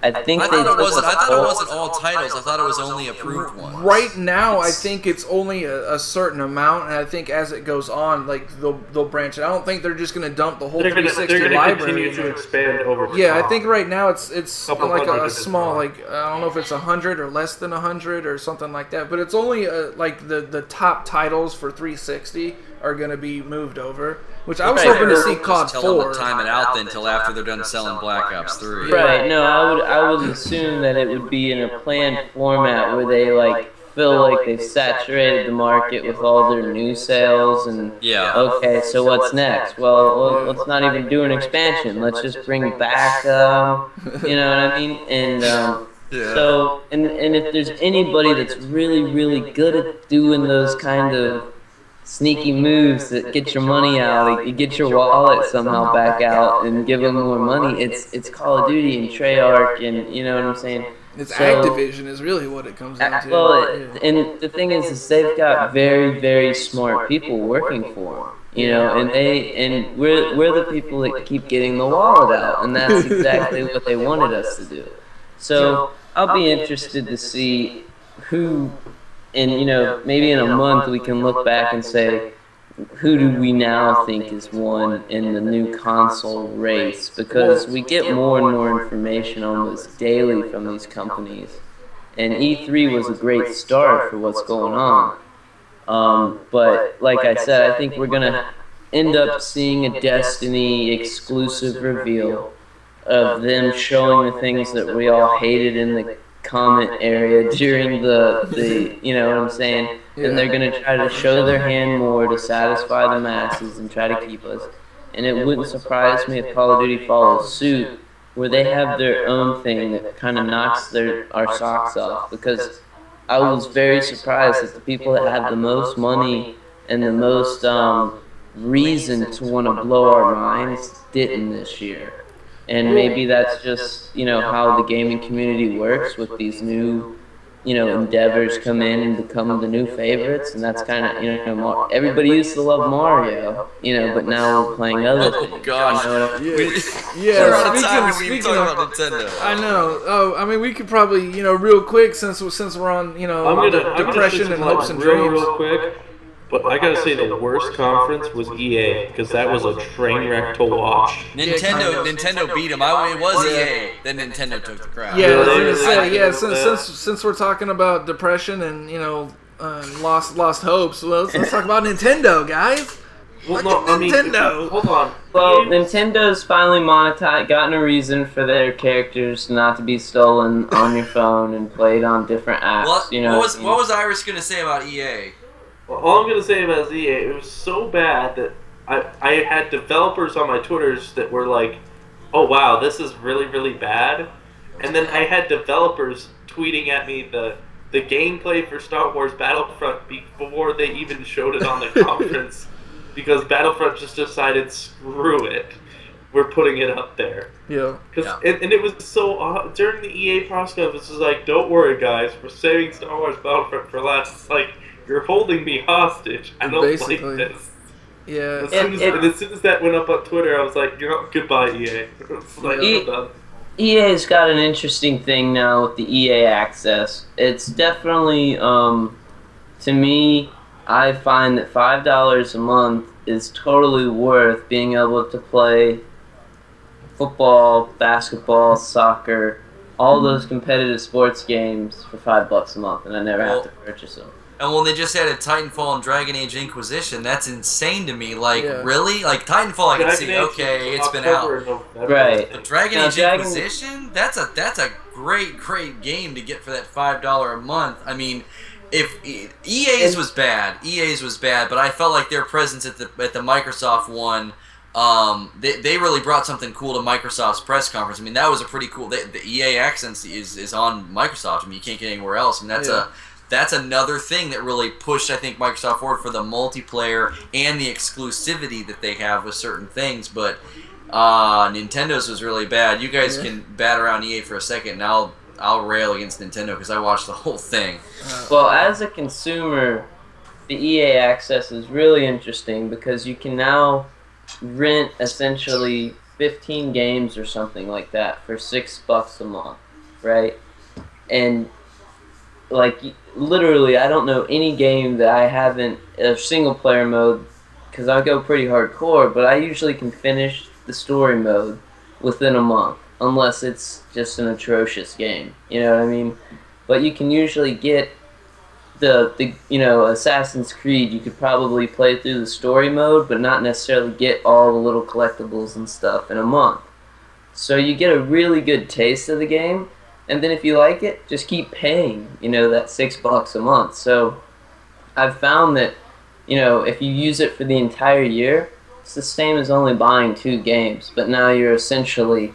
I thought it wasn't all titles. I thought it was only approved ones. Right now, I think it's only a certain amount, and I think as it goes on, like they'll branch it. I don't think they're just going to dump the whole 360 library. They're going to continue to expand over time. Yeah, I think right now it's like a small, like, I don't know if it's 100 or less than 100 or something like that, but it's only like the top titles for 360 are going to be moved over, which I was hoping to see COD 4. Tell them to time it out then until after they're done selling Black Ops 3. Right, no, I would assume that it would be in a planned format where they like feel like they've saturated the market with all their new sales and Yeah. okay, so what's next? Well, let's not even do an expansion. Let's just bring back, you know what I mean? And so, and if there's anybody that's really, really good at doing those kind of sneaky moves that get your money out, you get your wallet somehow back out and give them more money, it's Call of Duty and Treyarch and, you know what I'm saying? It's Activision is really what it comes down to. Well, and the thing is they've got very, very smart people working for them, you know, and we're the people that keep getting the wallet out, and that's exactly what they wanted us to do. So I'll be interested to see who, and you know, maybe in a month we can look back and say, who do we now think is won in the new console race? Because we get more and more information almost daily from these companies. And E3 was a great start for what's going on. But like I said, I think we're going to end up seeing a Destiny exclusive reveal of them showing the things that we all hated in the comment area during the you know what I'm saying? And they're going to try to show their hand more to satisfy the masses and try to keep us. And it wouldn't surprise me if Call of Duty follows suit, where they have their own thing that kind of knocks our socks off. Because I was very surprised that the people that have the most money and the most reason to want to blow our minds didn't this year. And maybe that's just, you know, how the gaming community works with these new, you know, endeavors come in and become the new favorites. And that's kind of, you know, everybody used to love Mario, you know, but now we're playing other things. Oh, gosh. You know what I mean? Speaking of Nintendo. I know. Oh, I mean, we could probably, you know, real quick, since we're on, you know, depression and hopes and dreams. Real quick. But I gotta say, the worst conference was EA, because that was a train wreck to watch. Nintendo beat them. It was EA. Then Nintendo took the crowd. Yeah, I was gonna say, since we're talking about depression and, you know, lost hopes, well, let's talk about Nintendo, guys. Well, no, Nintendo. Hold on. Well, Nintendo's finally gotten a reason for their characters not to be stolen on your phone and played on different apps. What was Iris gonna say about EA? Well, all I'm going to say about EA, it was so bad that I had developers on my Twitters that were like, oh wow, this is really, really bad. And then I had developers tweeting at me the gameplay for Star Wars Battlefront before they even showed it on the conference. Because Battlefront just decided, screw it, we're putting it up there. Yeah. And it was so, during the EA press conference, it was like, don't worry guys, we're saving Star Wars Battlefront for last. It's like, you're holding me hostage. I don't like this. Yeah. As soon as that went up on Twitter, I was like, goodbye, EA. EA's got an interesting thing now with the EA Access. It's definitely, to me, I find that $5 a month is totally worth being able to play football, basketball, soccer, all those competitive sports games for $5 a month, and I never have to purchase them. And when they just added Titanfall and Dragon Age Inquisition, that's insane to me. Like, really? Like, Titanfall, I can see, okay, it's been out. Right. But Dragon Age Inquisition, that's a great game to get for that $5 a month. I mean, if EA's was bad, but I felt like their presence at the Microsoft one, they really brought something cool to Microsoft's press conference. I mean, that was a pretty cool. The EA accent is on Microsoft. I mean, you can't get anywhere else. I mean, that's another thing that really pushed, I think, Microsoft forward for the multiplayer and the exclusivity that they have with certain things. But Nintendo's was really bad. You guys can bat around EA for a second, and I'll rail against Nintendo because I watched the whole thing. Well, as a consumer, the EA Access is really interesting because you can now rent essentially 15 games or something like that for $6 a month, right? And like, literally, I don't know any game that I haven't, a single player mode, because I go pretty hardcore, but I usually can finish the story mode within a month, unless it's just an atrocious game, you know what I mean? But you can usually get the you know, Assassin's Creed, you could probably play through the story mode, but not necessarily get all the little collectibles and stuff in a month. So you get a really good taste of the game. and then if you like it, just keep paying, that $6 a month. So I've found that, if you use it for the entire year, it's the same as only buying 2 games, but now you're essentially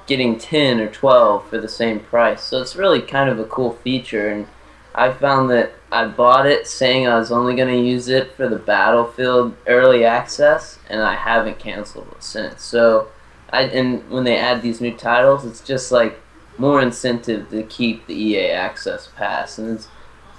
getting 10 or 12 for the same price. So it's really kind of a cool feature, and I found that I bought it saying I was only going to use it for the Battlefield early access, and I haven't canceled it since. So, and when they add these new titles, it's just like more incentive to keep the EA Access Pass, and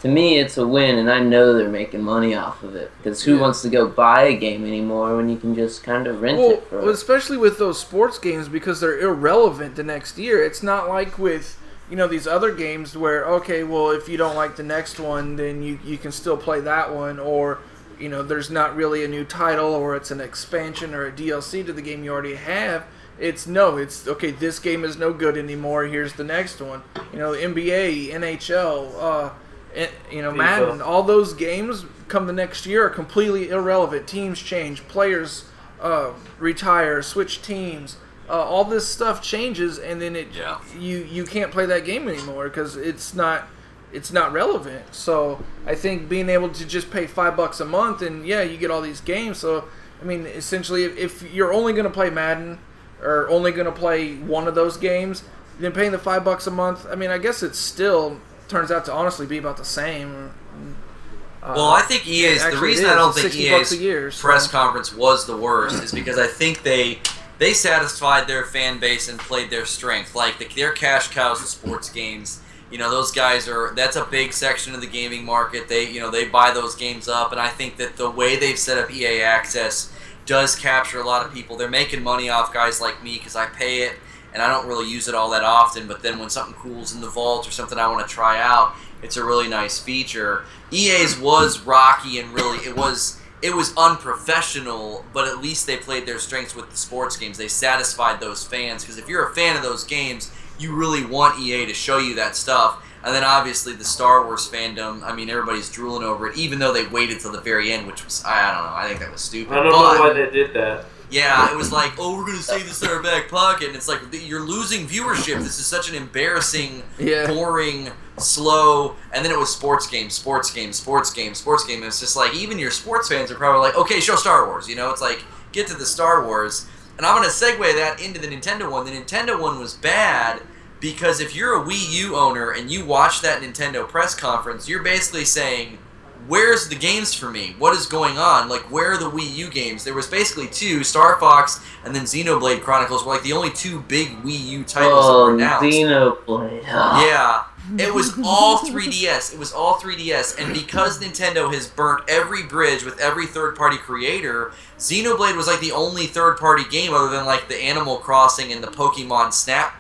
to me, it's a win, and I know they're making money off of it. Because who wants to go buy a game anymore when you can just kind of rent it for? Well, especially with those sports games, because they're irrelevant the next year. It's not like with these other games where, okay, well, if you don't like the next one, then you can still play that one, or there's not really a new title, or it's an expansion or a DLC to the game you already have. It's okay, this game is no good anymore. Here's the next one. NBA, NHL. Madden, all those games come the next year are completely irrelevant. Teams change, players retire, switch teams. All this stuff changes, and then you can't play that game anymore because it's not relevant. So I think being able to just pay $5 a month, and you get all these games. So I mean, essentially, if you're only going to play Madden or only going to play one of those games, then paying the $5 a month, I mean, I guess it's still turns out to honestly be about the same. Well, I think EA's the reason I don't think EA's press conference was the worst is because I think they satisfied their fan base and played their strength. Like their cash cows, the sports games. Those guys that's a big section of the gaming market. They buy those games up, and I think that the way they've set up EA Access does capture a lot of people. They're making money off guys like me because I pay it. And I don't really use it all that often, but then when something cool's in the vault or something I want to try out, it's a really nice feature. EA's was rocky and really it was unprofessional, but at least they played their strengths with the sports games. They satisfied those fans, because if you're a fan of those games, you really want EA to show you that stuff. And then obviously the Star Wars fandom, I mean, everybody's drooling over it, even though they waited till the very end, which was, I don't know, I think that was stupid. I don't know why they did that. Yeah, it was like, oh, we're going to save this in our back pocket. And it's like, you're losing viewership. This is such an embarrassing, boring, slow. And then it was sports game. It's just like, even your sports fans are probably like, okay, show Star Wars. It's like, get to the Star Wars. And I'm going to segue that into the Nintendo one. The Nintendo one was bad because if you're a Wii U owner and you watch that Nintendo press conference, you're basically saying, where's the games for me? What is going on? Like, where are the Wii U games? There was basically 2, Star Fox and then Xenoblade Chronicles were like the only 2 big Wii U titles that were announced. Xenoblade. Yeah. It was all 3DS. And because Nintendo has burnt every bridge with every third-party creator, Xenoblade was like the only third-party game other than like the Animal Crossing and the Pokemon Snap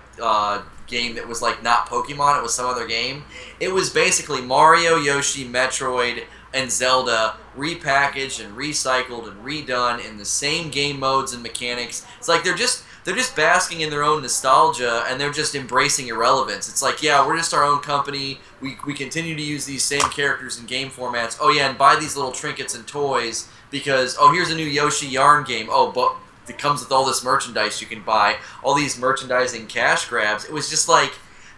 game that was like not Pokemon, it was some other game. It was basically Mario, Yoshi, Metroid, and Zelda repackaged and recycled and redone in the same game modes and mechanics. It's like they're just basking in their own nostalgia, and they're just embracing irrelevance. It's like, yeah, we're just our own company. We continue to use these same characters and game formats. Oh yeah, and buy these little trinkets and toys because, oh, here's a new Yoshi Yarn game. Oh, but it comes with all this merchandise you can buy, all these merchandising cash grabs. It was just like,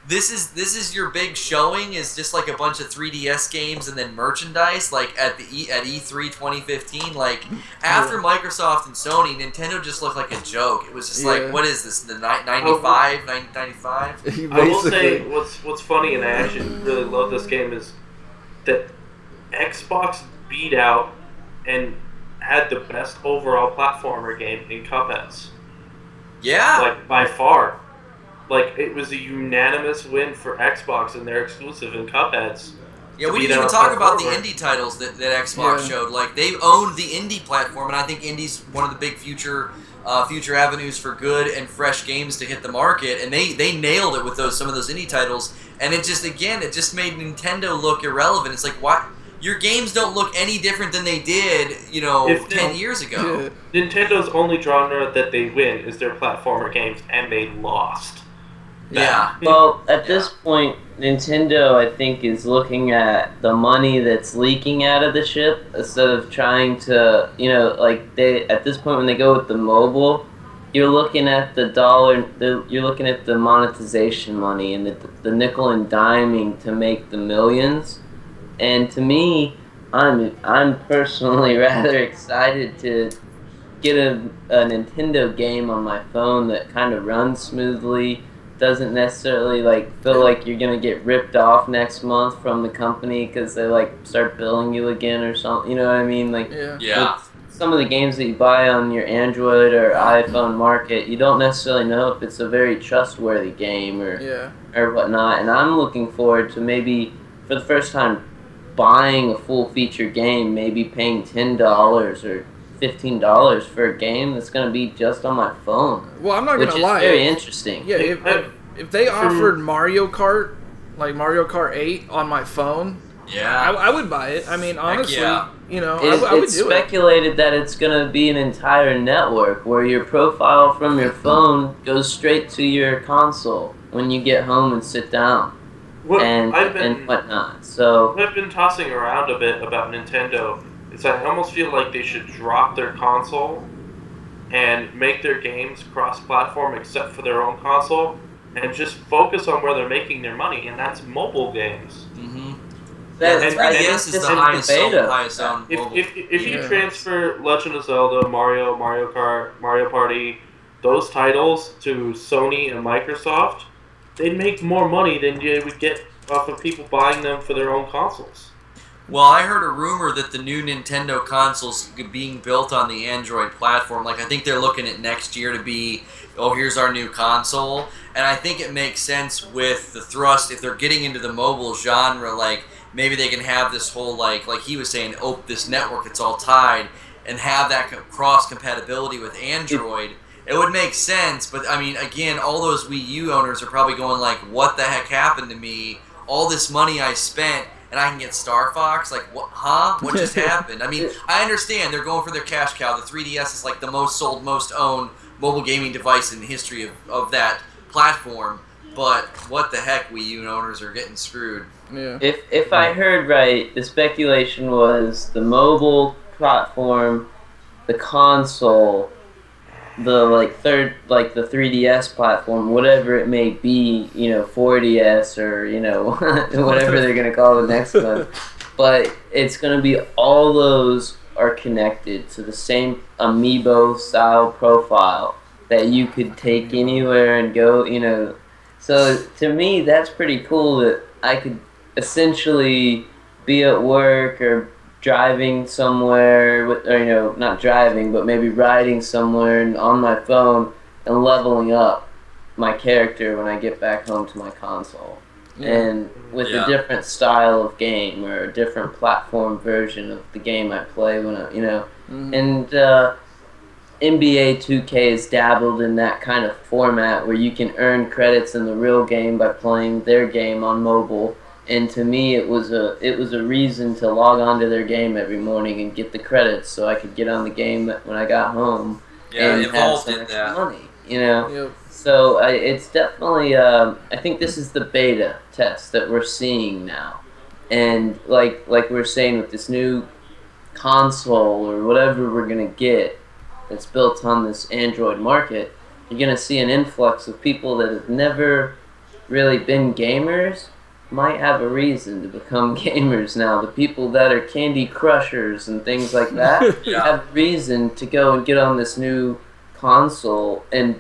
this is your big showing, is just like a bunch of 3DS games and then merchandise, like at E3 2015. Like, after Microsoft and Sony, Nintendo just looked like a joke. It was just like, what is this, the 95? I will say, what's funny, and I actually really love this game, is that Xbox beat out and had the best overall platformer game in Cupheads. Yeah. Like, by far. Like, it was a unanimous win for Xbox and their exclusive in Cupheads. Yeah, we didn't even talk about the indie titles that Xbox showed. Like, they owned the indie platform, and I think indie's one of the big future avenues for good and fresh games to hit the market, and they nailed it with some of those indie titles. And it just made Nintendo look irrelevant. It's like, what? Your games don't look any different than they did, 10 years ago. Nintendo's only genre that they win is their platformer games, and they lost. Yeah. Well, at this point, Nintendo, I think, is looking at the money that's leaking out of the ship instead of trying to, at this point when they go with the mobile, you're looking at the dollar, you're looking at the monetization money and the nickel and diming to make the millions. And to me, I'm personally rather excited to get a Nintendo game on my phone that kind of runs smoothly, doesn't necessarily feel like you're gonna get ripped off next month from the company because they start billing you again or something. You know what I mean? Yeah. Some of the games that you buy on your Android or iPhone market, you don't necessarily know if it's a very trustworthy game or whatnot. And I'm looking forward to maybe for the first time buying a full feature game, maybe paying $10 or $15 for a game that's going to be just on my phone. Well, I'm not going to lie. Which is very interesting. Yeah, if they offered Mario Kart, like Mario Kart 8 on my phone, I would buy it. I mean, honestly, I would it's speculated that it's going to be an entire network where your profile from your phone goes straight to your console when you get home and sit down. And whatnot. So I've been tossing around a bit about Nintendo. I almost feel like they should drop their console and make their games cross-platform except for their own console, and just focus on where they're making their money, and that's mobile games. Mm-hmm. And 3DS is the highest owned mobile. If you transfer Legend of Zelda, Mario Kart, Mario Party, those titles to Sony and Microsoft, they'd make more money than you would get off of people buying them for their own consoles. Well, I heard a rumor that the new Nintendo consoles being built on the Android platform, I think they're looking at next year to be, here's our new console. And I think it makes sense with the thrust, if they're getting into the mobile genre, maybe they can have this whole, like he was saying, this network, it's all tied, and have that cross-compatibility with Android. It would make sense, but, I mean, again, all those Wii U owners are probably going what the heck happened to me? All this money I spent, and I can get Star Fox? What? Huh? What just happened? I mean, I understand they're going for their cash cow. The 3DS is the most sold, most owned mobile gaming device in the history of that platform. But what the heck, Wii U owners are getting screwed. Yeah. If I heard right, the speculation was the mobile platform, the console, the third, the 3DS platform, whatever it may be, 4DS or whatever they're gonna call the next one, but it's gonna be all those are connected to the same amiibo style profile that you could take anywhere and go, So to me, that's pretty cool that I could essentially be at work or driving somewhere, or not driving, but maybe riding somewhere and on my phone and leveling up my character when I get back home to my console. And with a different style of game or a different platform version of the game I play when and NBA 2K has dabbled in that kind of format where you can earn credits in the real game by playing their game on mobile. And to me, it was a reason to log on to their game every morning and get the credits, so I could get on the game when I got home and have some extra money. Yep. So it's definitely. I think this is the beta test that we're seeing now, and like we're saying with this new console or whatever we're gonna get that's built on this Android market, you're gonna see an influx of people that have never really been gamers. Might have a reason to become gamers now. The people that are Candy Crushers and things like that have a reason to go and get on this new console and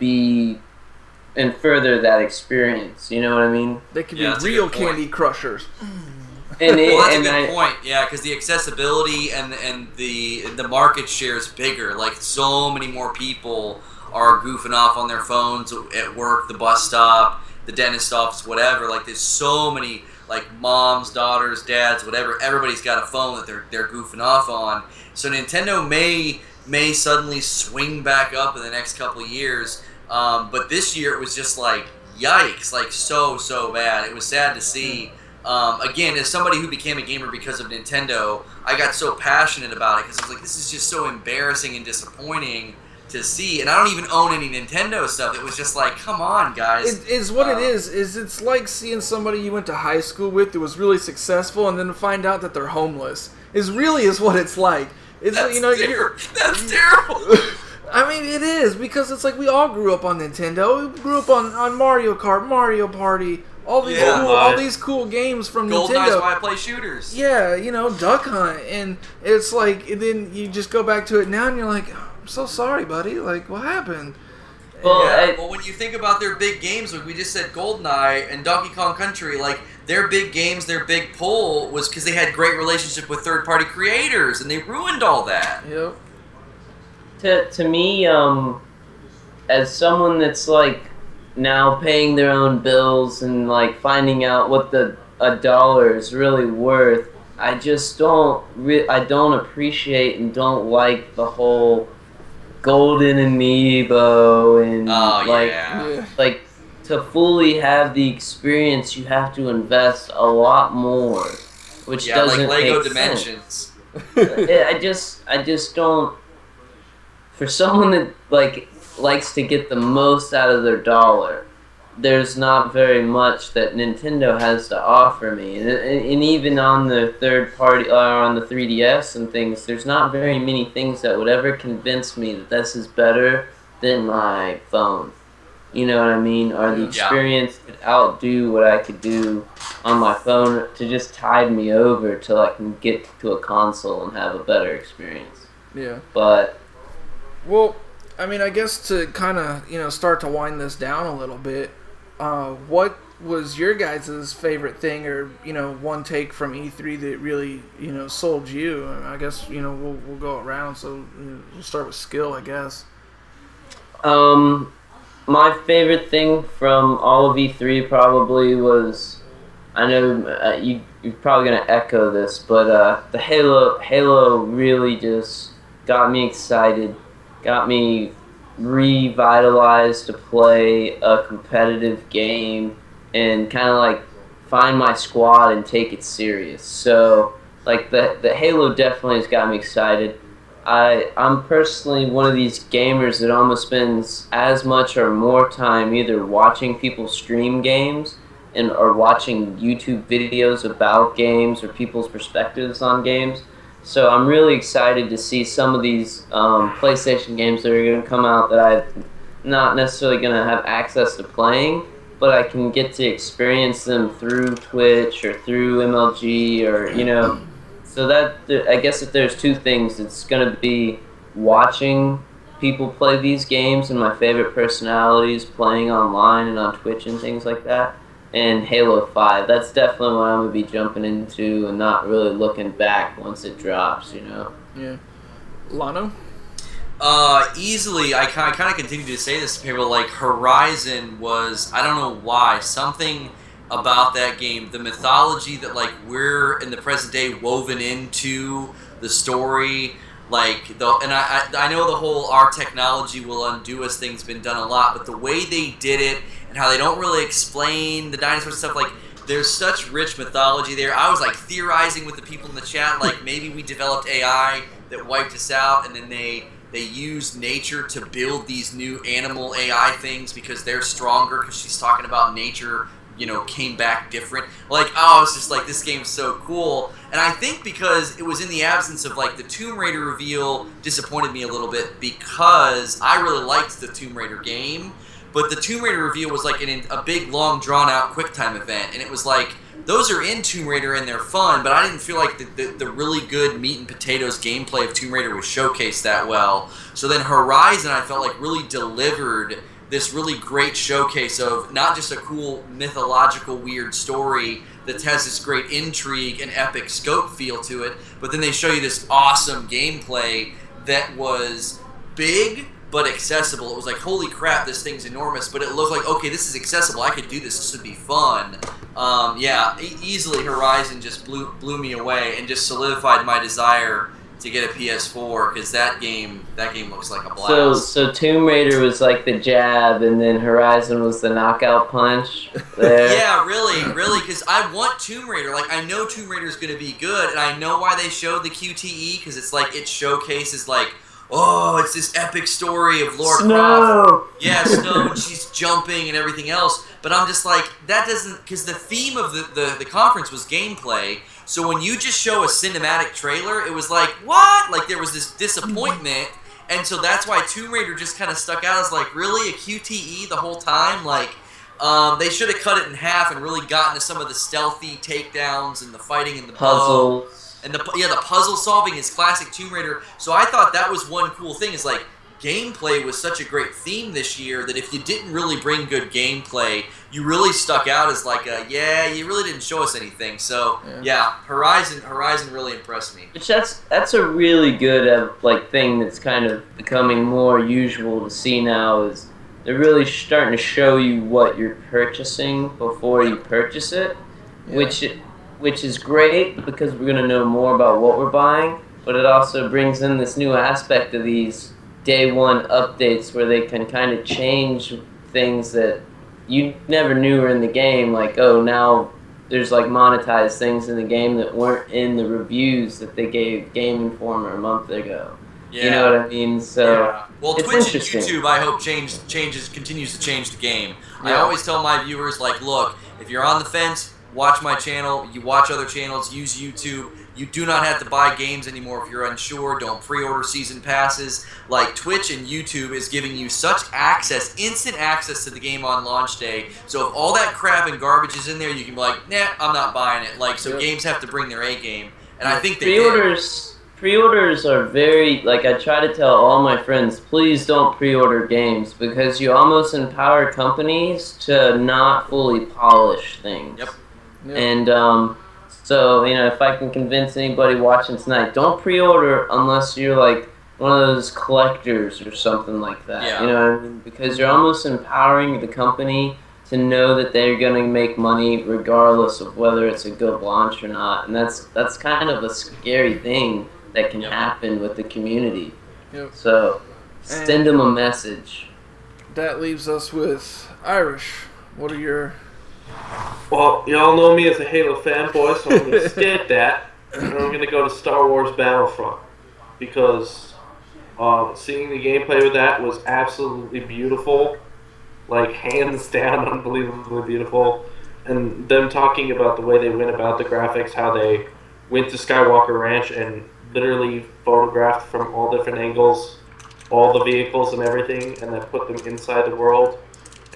further that experience. You know what I mean? They could be real Candy Crushers. That's a good point. Yeah, because the accessibility and the market share is bigger. So many more people are goofing off on their phones at work, the bus stop, the dentist office, whatever. There's so many, moms, daughters, dads, whatever. Everybody's got a phone that they're goofing off on. So Nintendo may suddenly swing back up in the next couple of years. But this year it was just yikes, so bad. It was sad to see. Again, as somebody who became a gamer because of Nintendo, I got so passionate about it because I was this is just so embarrassing and disappointing to see, and I don't even own any Nintendo stuff. It was just come on, guys. It's what it is it's like seeing somebody you went to high school with who was really successful and then to find out that they're homeless. Is what it's like. It's that's terrible. I mean, it is, because it's like we all grew up on Nintendo. We grew up on Mario Kart, Mario Party, all these cool games from Nintendo. GoldenEye's why I play shooters. Yeah, Duck Hunt, and it's like, and then you just go back to it now, and you're like, I'm so sorry, buddy. Like, what happened? Well, when you think about their big games, like we just said, GoldenEye and Donkey Kong Country, like their big games, their big pull was because they had great relationship with third-party creators, and they ruined all that. Yep. To me, as someone that's like now paying their own bills and like finding out what a dollar is really worth, I just don't appreciate and don't like the whole golden amiibo and like to fully have the experience you have to invest a lot more, which doesn't like Lego make Dimensions. Sense. I just don't. For someone that likes to get the most out of their dollar, there's not very much that Nintendo has to offer me, and even on the third party or on the 3DS and things, there's not very many things that would ever convince me that this is better than my phone. You know what I mean? Or the experience could outdo what I could do on my phone to just tide me over till I can get to a console and have a better experience. Yeah. But well, I mean, I guess to kind of, start to wind this down a little bit, what was your guys' favorite thing or, one take from E3 that really, sold you? I guess, we'll go around, so we'll start with Skill, I guess. My favorite thing from all of E3 probably was, I know you're probably going to echo this, but the Halo really just got me excited. Got me revitalized to play a competitive game and kind of like find my squad and take it serious. So like the Halo definitely has got me excited. I'm personally one of these gamers that almost spends as much or more time either watching people stream games or watching YouTube videos about games or people's perspectives on games. So I'm really excited to see some of these PlayStation games that are going to come out that I'm not necessarily going to have access to playing, but I can get to experience them through Twitch or through MLG or, So that, I guess if there's two things, it's going to be watching people play these games and my favorite personalities playing online and on Twitch and things like that. And Halo 5, that's definitely what I'm going to be jumping into and not really looking back once it drops, Yeah. Lano? Easily, I kind of continue to say this to people, like, Horizon was, I don't know why, something about that game, the mythology that, like, we're, in the present day, woven into the story, like, and I know the whole, our technology will undo us thing's been done a lot, but the way they did it, and how they don't really explain the dinosaur stuff, like, there's such rich mythology there. I was, like, theorizing with the people in the chat, like, maybe we developed AI that wiped us out, and then they used nature to build these new animal AI things because they're stronger, because she's talking about nature, came back different. Like, it's just like, this game's so cool. And I think because it was in the absence of, like, the Tomb Raider reveal disappointed me a little bit because I really liked the Tomb Raider game. But the Tomb Raider reveal was like a big, long, drawn-out QuickTime event, and it was like, those are in Tomb Raider and they're fun, but I didn't feel like the really good meat and potatoes gameplay of Tomb Raider was showcased that well. So then Horizon, I felt like, really delivered this really great showcase of not just a cool, mythological, weird story that has this great intrigue and epic scope feel to it, but then they show you this awesome gameplay that was big, but accessible. It was like, holy crap, this thing's enormous, but it looked like, okay, this is accessible. I could do this. This would be fun. Easily Horizon just blew me away and just solidified my desire to get a PS4 because that game looks like a blast. So Tomb Raider was like the jab, and then Horizon was the knockout punch. There. Yeah, really, because I want Tomb Raider. Like, I know Tomb Raider is going to be good, and I know why they showed the QTE because it's like it showcases like, oh, it's this epic story of Lara Croft. Yeah, Snow, and she's jumping and everything else. But I'm just like, that doesn't... Because the theme of the conference was gameplay. So when you just show a cinematic trailer, it was like, what? Like, there was this disappointment. And so that's why Tomb Raider just kind of stuck out as like, really a QTE the whole time? Like, they should have cut it in half and really gotten to some of the stealthy takedowns and the fighting and the puzzle. And the puzzle solving is classic Tomb Raider. So I thought that was one cool thing, is like, gameplay was such a great theme this year that if you didn't really bring good gameplay, you really stuck out as like you really didn't show us anything. So yeah, Horizon really impressed me. Which that's a really good thing that's kind of becoming more usual to see now, is they're really starting to show you what you're purchasing before you purchase it, which is great because we're gonna know more about what we're buying, but it also brings in this new aspect of these day one updates where they can kind of change things that you never knew were in the game. Like, oh, now there's like monetized things in the game that weren't in the reviews that they gave Game Informer a month ago. Yeah. You know what I mean? So well, it's Twitch and interesting. YouTube, I hope continues to change the game. I always tell my viewers, like, look, if you're on the fence, watch my channel. You watch other channels. Use YouTube. You do not have to buy games anymore if you're unsure. Don't pre-order season passes. Like, Twitch and YouTube is giving you such access, instant access to the game on launch day. So if all that crap and garbage is in there, you can be like, nah, I'm not buying it. Like, so games have to bring their A game. And I think they Pre-orders are very, like, I try to tell all my friends, please don't pre-order games, because you almost empower companies to not fully polish things. Yep. And so, you know, if I can convince anybody watching tonight, don't pre-order unless you're like one of those collectors or something like that. Yeah. You know what I mean? Because you're almost empowering the company to know that they're going to make money regardless of whether it's a good launch or not. And that's kind of a scary thing that can happen with the community. Yep. So send them a message. That leaves us with Irish. What are your... Well, y'all know me as a Halo fanboy, so I'm going to skip that. And I'm going to go to Star Wars Battlefront. Because seeing the gameplay with that was absolutely beautiful. Like, hands down, unbelievably beautiful. And them talking about the way they went about the graphics, how they went to Skywalker Ranch and literally photographed from all different angles all the vehicles and everything, and then put them inside the world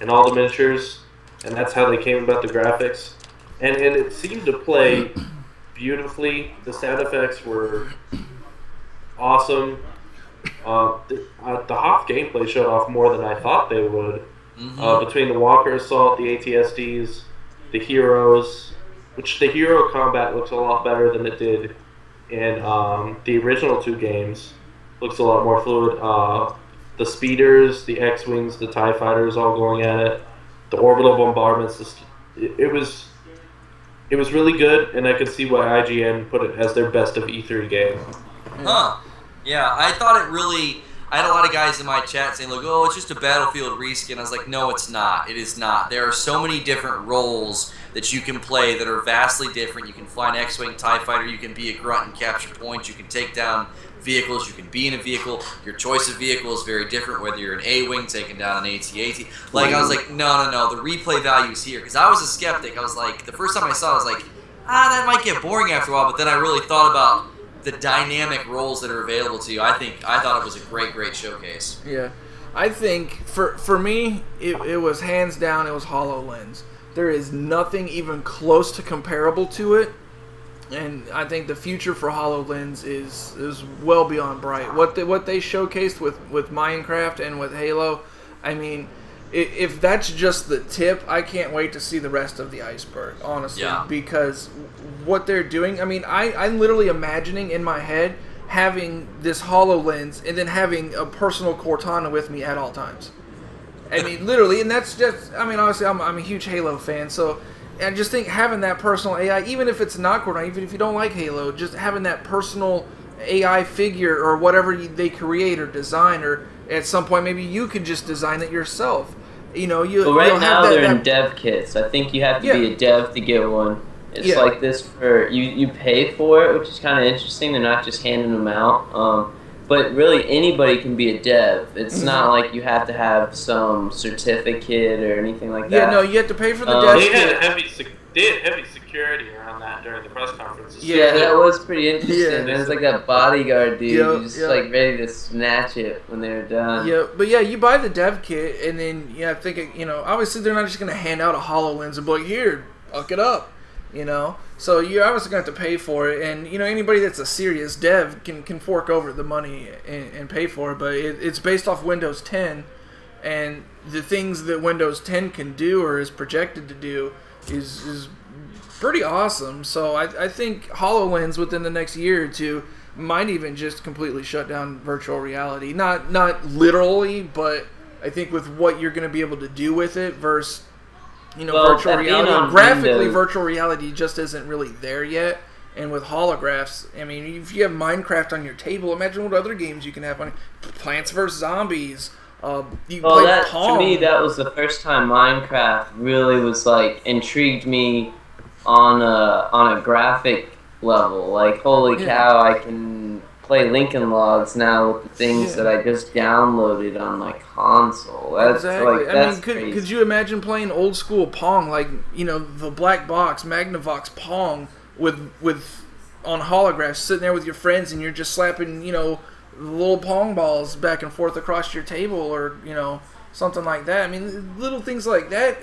and all the miniatures. And that's how they came about the graphics. And it seemed to play beautifully. The sound effects were awesome. The Hoth gameplay showed off more than I thought they would. Between the Walker Assault, the ATSDs, the heroes, which the hero combat looks a lot better than it did in the original two games. Looks a lot more fluid. The speeders, the X-Wings, the TIE Fighters all going at it. The orbital bombardments, it was really good, and I could see why IGN put it as their best of E3 game. Huh. Yeah, I thought it really... I had a lot of guys in my chat saying, like, oh, it's just a Battlefield reskin. I was like, no, it's not. It is not. There are so many different roles that you can play that are vastly different. You can fly an X-Wing TIE Fighter. You can be a grunt and capture points. You can take down vehicles. You can be in a vehicle. Your choice of vehicle is very different, whether you're an A-Wing taking down an AT-AT. Like, I was like, no. The replay value is here. Because I was a skeptic. I was like, the first time I saw it, I was like, that might get boring after a while. But then I really thought about the dynamic roles that are available to you. I thought it was a great showcase. Yeah. I think, for me, it was hands down, it was HoloLens. There is nothing even close to comparable to it. And I think the future for HoloLens is well beyond bright. What they showcased with Minecraft and with Halo, I mean, if that's just the tip, I can't wait to see the rest of the iceberg, honestly. Yeah. Because what they're doing, I mean, I'm literally imagining in my head having this HoloLens and then having a personal Cortana with me at all times. I mean, literally, and that's just, I mean, honestly, I'm a huge Halo fan, so I just think having that personal AI, even if it's not Cortana, even if you don't like Halo, just having that personal AI figure or whatever they create or design, or at some point maybe you could just design it yourself. You know, right now they're in dev kits. I think you have to be a dev to get one. It's like this for you pay for it, which is kind of interesting. They're not just handing them out. But really, anybody can be a dev. It's not like you have to have some certificate or anything like that. Yeah, no, you have to pay for the dev kit. they had heavy security around that during the press conferences. Yeah, that was pretty interesting. Yeah. There was like that bodyguard dude Yep, who's just like ready to snatch it when they were done. Yeah, but yeah, you buy the dev kit, and then I think obviously they're not just gonna hand out a HoloLens and be like, here, hook it up, So you're obviously gonna have to pay for it, and anybody that's a serious dev can fork over the money and pay for it. But it's based off Windows 10, and the things that Windows 10 can do or is projected to do is pretty awesome. So I think HoloLens within the next year or two might even just completely shut down virtual reality. Not literally, but I think with what you're going to be able to do with it versus virtual reality. Graphically, virtual reality just isn't really there yet. And with holographs, I mean, if you have Minecraft on your table, imagine what other games you can have on Plants vs. Zombies. You play Pong. To me, that was the first time Minecraft really was like intrigued me on a graphic level. Like, holy cow, I can play Lincoln Logs now with the things that I just downloaded on my console. That's exactly. that's crazy. Could you imagine playing old school Pong, like the black box Magnavox Pong with on holographs, sitting there with your friends, and you're just slapping little pong balls back and forth across your table, or something like that. I mean, little things like that,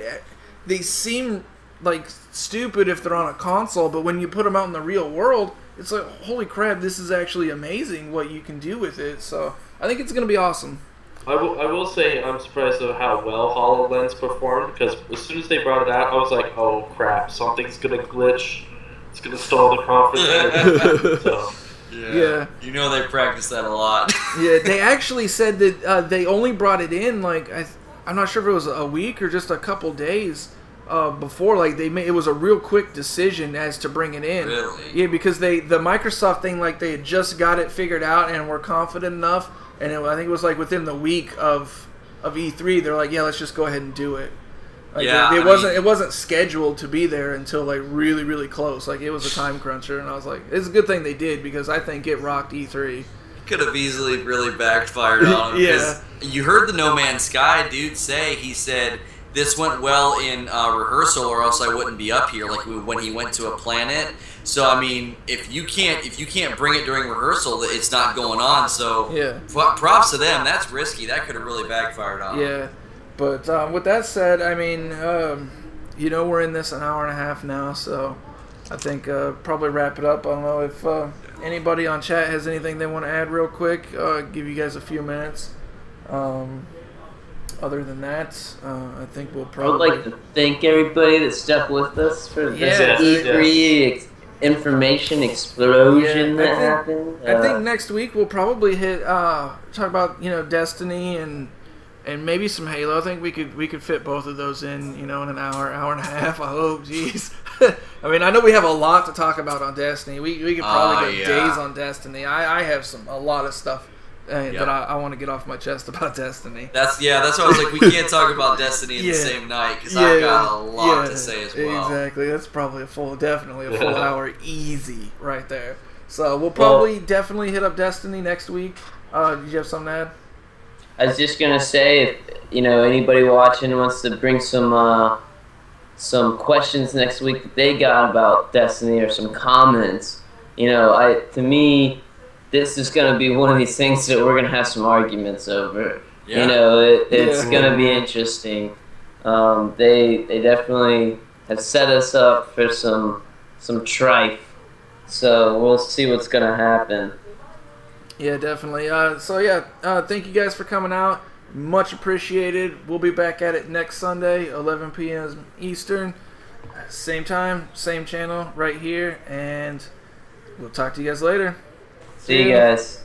they seem like stupid if they're on a console, but when you put them out in the real world, it's like, holy crap, this is actually amazing what you can do with it. So I think it's going to be awesome. I will say I'm surprised at how well HoloLens performed, because as soon as they brought it out, I was like, oh crap, something's going to glitch, it's going to stall the conference. So yeah. They practice that a lot. Yeah, they actually said that they only brought it in, like, I'm not sure if it was a week or just a couple days before. Like, it was a real quick decision as to bring it in. Really? Yeah, because the Microsoft thing, like, they had just got it figured out and were confident enough, and I think it was like within the week of E3, they're like, yeah, let's just go ahead and do it. Like, it wasn't scheduled to be there until like really, really close. Like, it was a time cruncher, and I was like, it's a good thing they did, because I think it rocked E3. Could have easily really backfired on him. Yeah. You heard the No Man's Sky dude say, he said, this went well in rehearsal, or else I wouldn't be up here, like when he went to a planet. So I mean, if you can't bring it during rehearsal, it's not going on. So yeah, props to them. That's risky. That could have really backfired on them. Yeah. But with that said, I mean, we're in this an hour and a half now, so I think probably wrap it up. I don't know if anybody on chat has anything they want to add real quick. Give you guys a few minutes. Other than that, I think we'll probably... I would like to thank everybody that stuck with us for this E3 information explosion that happened. I think next week we'll probably talk about Destiny and maybe some Halo. I think we could fit both of those in in an hour and a half. I hope. Jeez. I mean, I know we have a lot to talk about on Destiny. We could probably go days on Destiny. I have a lot of stuff that I want to get off my chest about Destiny. That's why I was like, we can't talk about Destiny in the same night, because I've got a lot to say as well. Exactly. That's probably definitely a full hour easy right there. So we'll probably definitely hit up Destiny next week. Did you have something to add? I was just gonna say, if anybody watching wants to bring some questions next week that they got about Destiny, or some comments, to me, this is gonna be one of these things that we're gonna have some arguments over. Yeah. It's gonna be interesting. They definitely have set us up for some trife, so we'll see what's gonna happen. Yeah, definitely. Thank you guys for coming out. Much appreciated. We'll be back at it next Sunday, 11 p.m. Eastern. Same time, same channel, right here. And we'll talk to you guys later. See you guys.